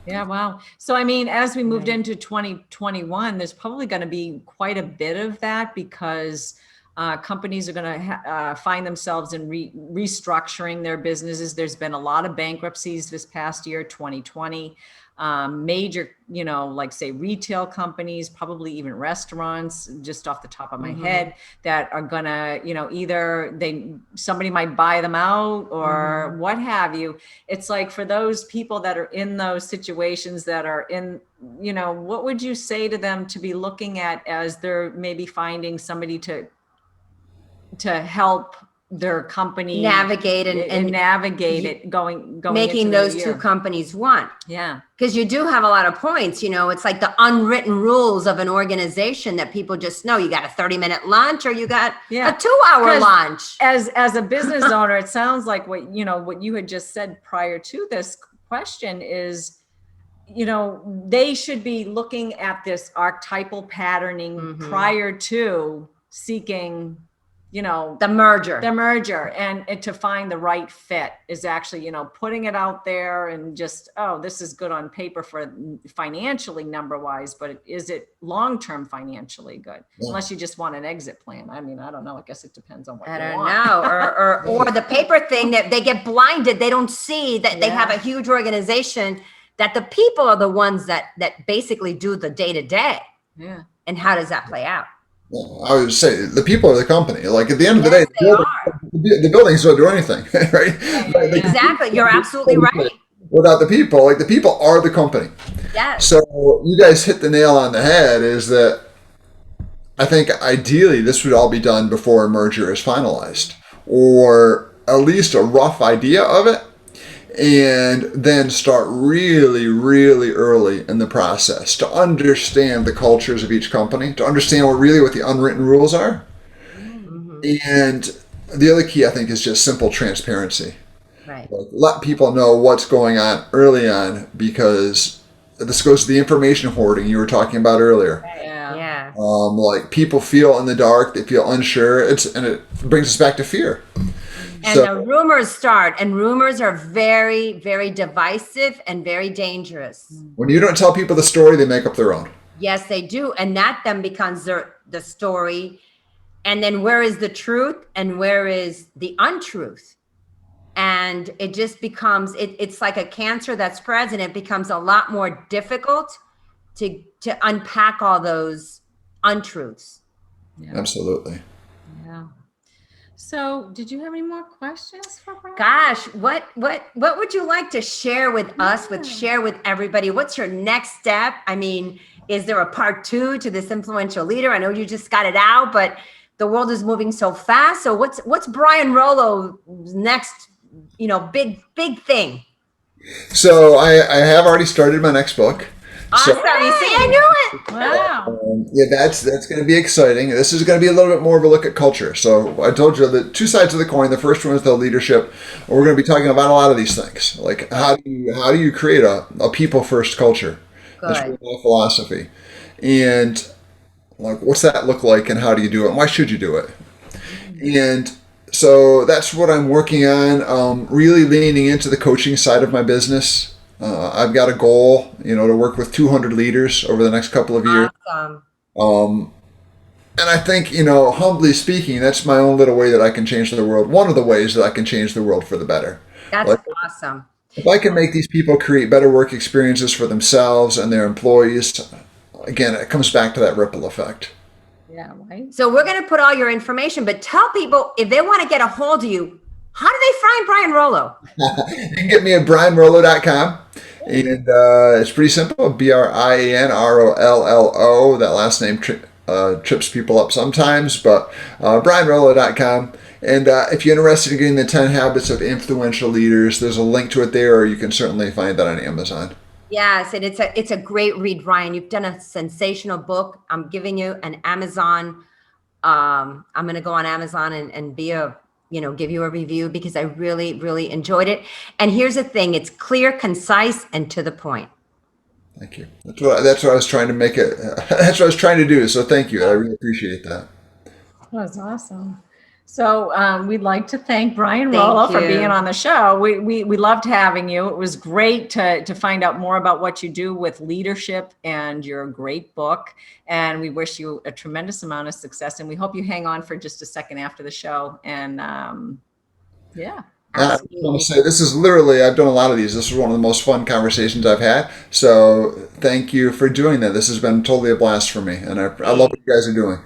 Yeah, wow. So, I mean, as we moved into 2021, there's probably going to be quite a bit of that because companies are going to find themselves in restructuring their businesses. There's been a lot of bankruptcies this past year, 2020. Major, like say retail companies, probably even restaurants, just off the top of my head, that are gonna, either somebody might buy them out or what have you. It's like for those people that are in those situations that are in, what would you say to them to be looking at as they're maybe finding somebody to help their company Navigate and navigate it going making into those the two year. companies one. Yeah. Because you do have a lot of points, it's like the unwritten rules of an organization that people just know. You got a 30-minute lunch or you got a 2-hour lunch. As a business owner, it sounds like what you had just said prior to this question is, they should be looking at this archetypal patterning prior to seeking the merger and to find the right fit is actually, putting it out there and just, this is good on paper for financially number wise, but is it long-term financially good? Yeah. Unless you just want an exit plan. I mean, I don't know. I guess it depends on what you want. I don't know. Or the paper thing that they get blinded. They don't see that they have a huge organization, that the people are the ones that basically do the day-to-day. Yeah. And how does that play out? I would say the people are the company. Like at the end of the day, the buildings don't do anything, right? Exactly. You're absolutely right. Without the people are the company. Yes. So you guys hit the nail on the head is that I think ideally this would all be done before a merger is finalized, or at least a rough idea of it. And then start really, really early in the process to understand the cultures of each company, to understand what the unwritten rules are. And the other key, I think, is just simple transparency. Right. Let people know what's going on early on, because this goes to the information hoarding you were talking about earlier. Yeah. People feel in the dark, they feel unsure, and it brings us back to fear. And the rumors start, and rumors are very, very divisive and very dangerous. When you don't tell people the story, they make up their own. Yes, they do. And that then becomes the story. And then where is the truth and where is the untruth? And it just becomes, it's like a cancer that spreads, and it becomes a lot more difficult to unpack all those untruths. Yeah. Absolutely. Yeah. So, did you have any more questions for Brian? Gosh, what would you like to share with us, share with everybody? What's your next step? I mean, is there a part 2 to this influential leader? I know you just got it out, but the world is moving so fast. So what's Brian Rollo's next, big thing? So I have already started my next book. Awesome. You see, I knew it. Wow. That's going to be exciting. This is going to be a little bit more of a look at culture. So I told you the two sides of the coin. The first one is the leadership. And we're going to be talking about a lot of these things. Like how do you create a people first culture? Good. That's really my philosophy. And what's that look like, and how do you do it? And why should you do it? And so that's what I'm working on. Really leaning into the coaching side of my business. I've got a goal, to work with 200 leaders over the next couple of years. Awesome. And I think, humbly speaking, that's my own little way that I can change the world. One of the ways that I can change the world for the better. That's Awesome. If I can make these people create better work experiences for themselves and their employees, again, it comes back to that ripple effect. Yeah, right. So we're going to put all your information, but tell people if they want to get a hold of you, how do they find Brian Rollo? You can get me at brianrollo.com. And it's pretty simple. BrianRollo. That last name trips people up sometimes, but brianrollo.com. And if you're interested in getting the 10 Habits of Influential Leaders, there's a link to it there, or you can certainly find that on Amazon. Yes, and it's a great read, Brian. You've done a sensational book. I'm giving you an Amazon. I'm going to go on Amazon and be give you a review because I really, really enjoyed it. And here's the thing: it's clear, concise, and to the point. Thank you. That's what I was trying to make it. That's what I was trying to do. So thank you. I really appreciate that. That was awesome. So we'd like to thank Brian Rollo for being on the show. We loved having you. It was great to find out more about what you do with leadership and your great book. And we wish you a tremendous amount of success. And we hope you hang on for just a second after the show. And yeah. I want to say this is literally, I've done a lot of these. This is one of the most fun conversations I've had. So thank you for doing that. This has been totally a blast for me. And I love what you guys are doing.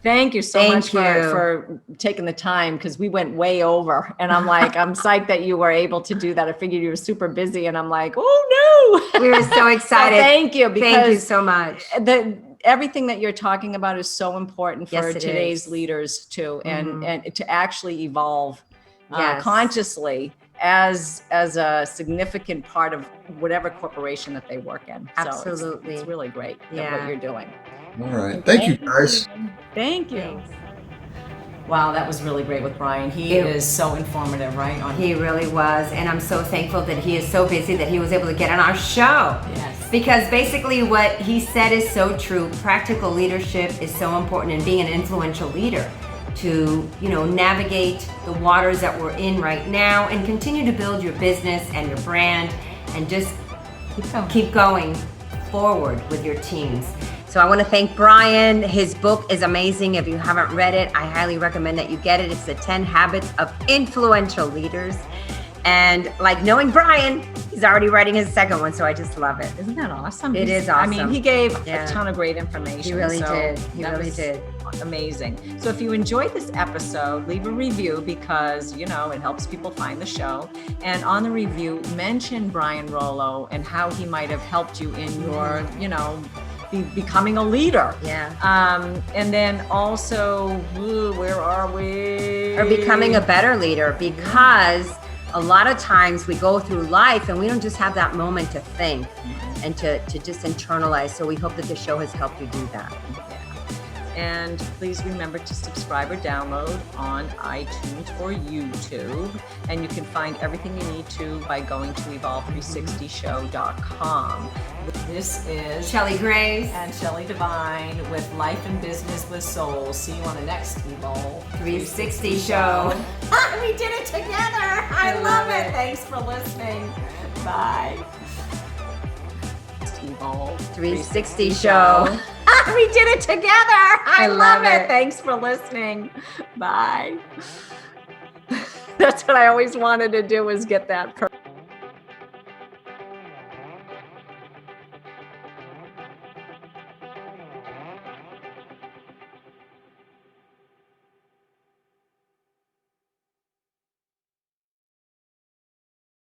Thank you so much for taking the time, because we went way over, and I'm like, I'm psyched that you were able to do that. I figured you were super busy, and I'm like, oh no. We were so excited. So thank you. Because thank you so much. Everything that you're talking about is so important for today's leaders too, and to actually evolve consciously as a significant part of whatever corporation that they work in. Absolutely. So it's really great what you're doing. All right. Thank you, guys. Thank you. Wow, that was really great with Brian. He is so informative, right? He really was. And I'm so thankful that he is so busy that he was able to get on our show. Yes. Because basically what he said is so true. Practical leadership is so important in being an influential leader to, navigate the waters that we're in right now and continue to build your business and your brand and just keep going forward with your teams. So I want to thank Brian. His book is amazing. If you haven't read it, I highly recommend that you get it. It's the 10 Habits of Influential Leaders. And like knowing Brian, he's already writing his second one. So I just love it. Isn't that awesome? It is awesome. I mean, he gave a ton of great information. He really did. He really did. Amazing. So if you enjoyed this episode, leave a review because, it helps people find the show. And on the review, mention Brian Rollo and how he might have helped you in your, becoming a leader. Yeah. And then also, where are we? Or becoming a better leader, because a lot of times we go through life and we don't just have that moment to think and to just internalize. So we hope that the show has helped you do that. And please remember to subscribe or download on iTunes or YouTube. And you can find everything you need to by going to Evolve360show.com. This is Cheli Grace and Shelley Devine with Life and Business with Soul. See you on the next Evolve360 show. We did it together. I love it. Thanks for listening. Bye. Evolve360 show. We did it together. I love it. Thanks for listening. Bye. That's what I always wanted to do, was get that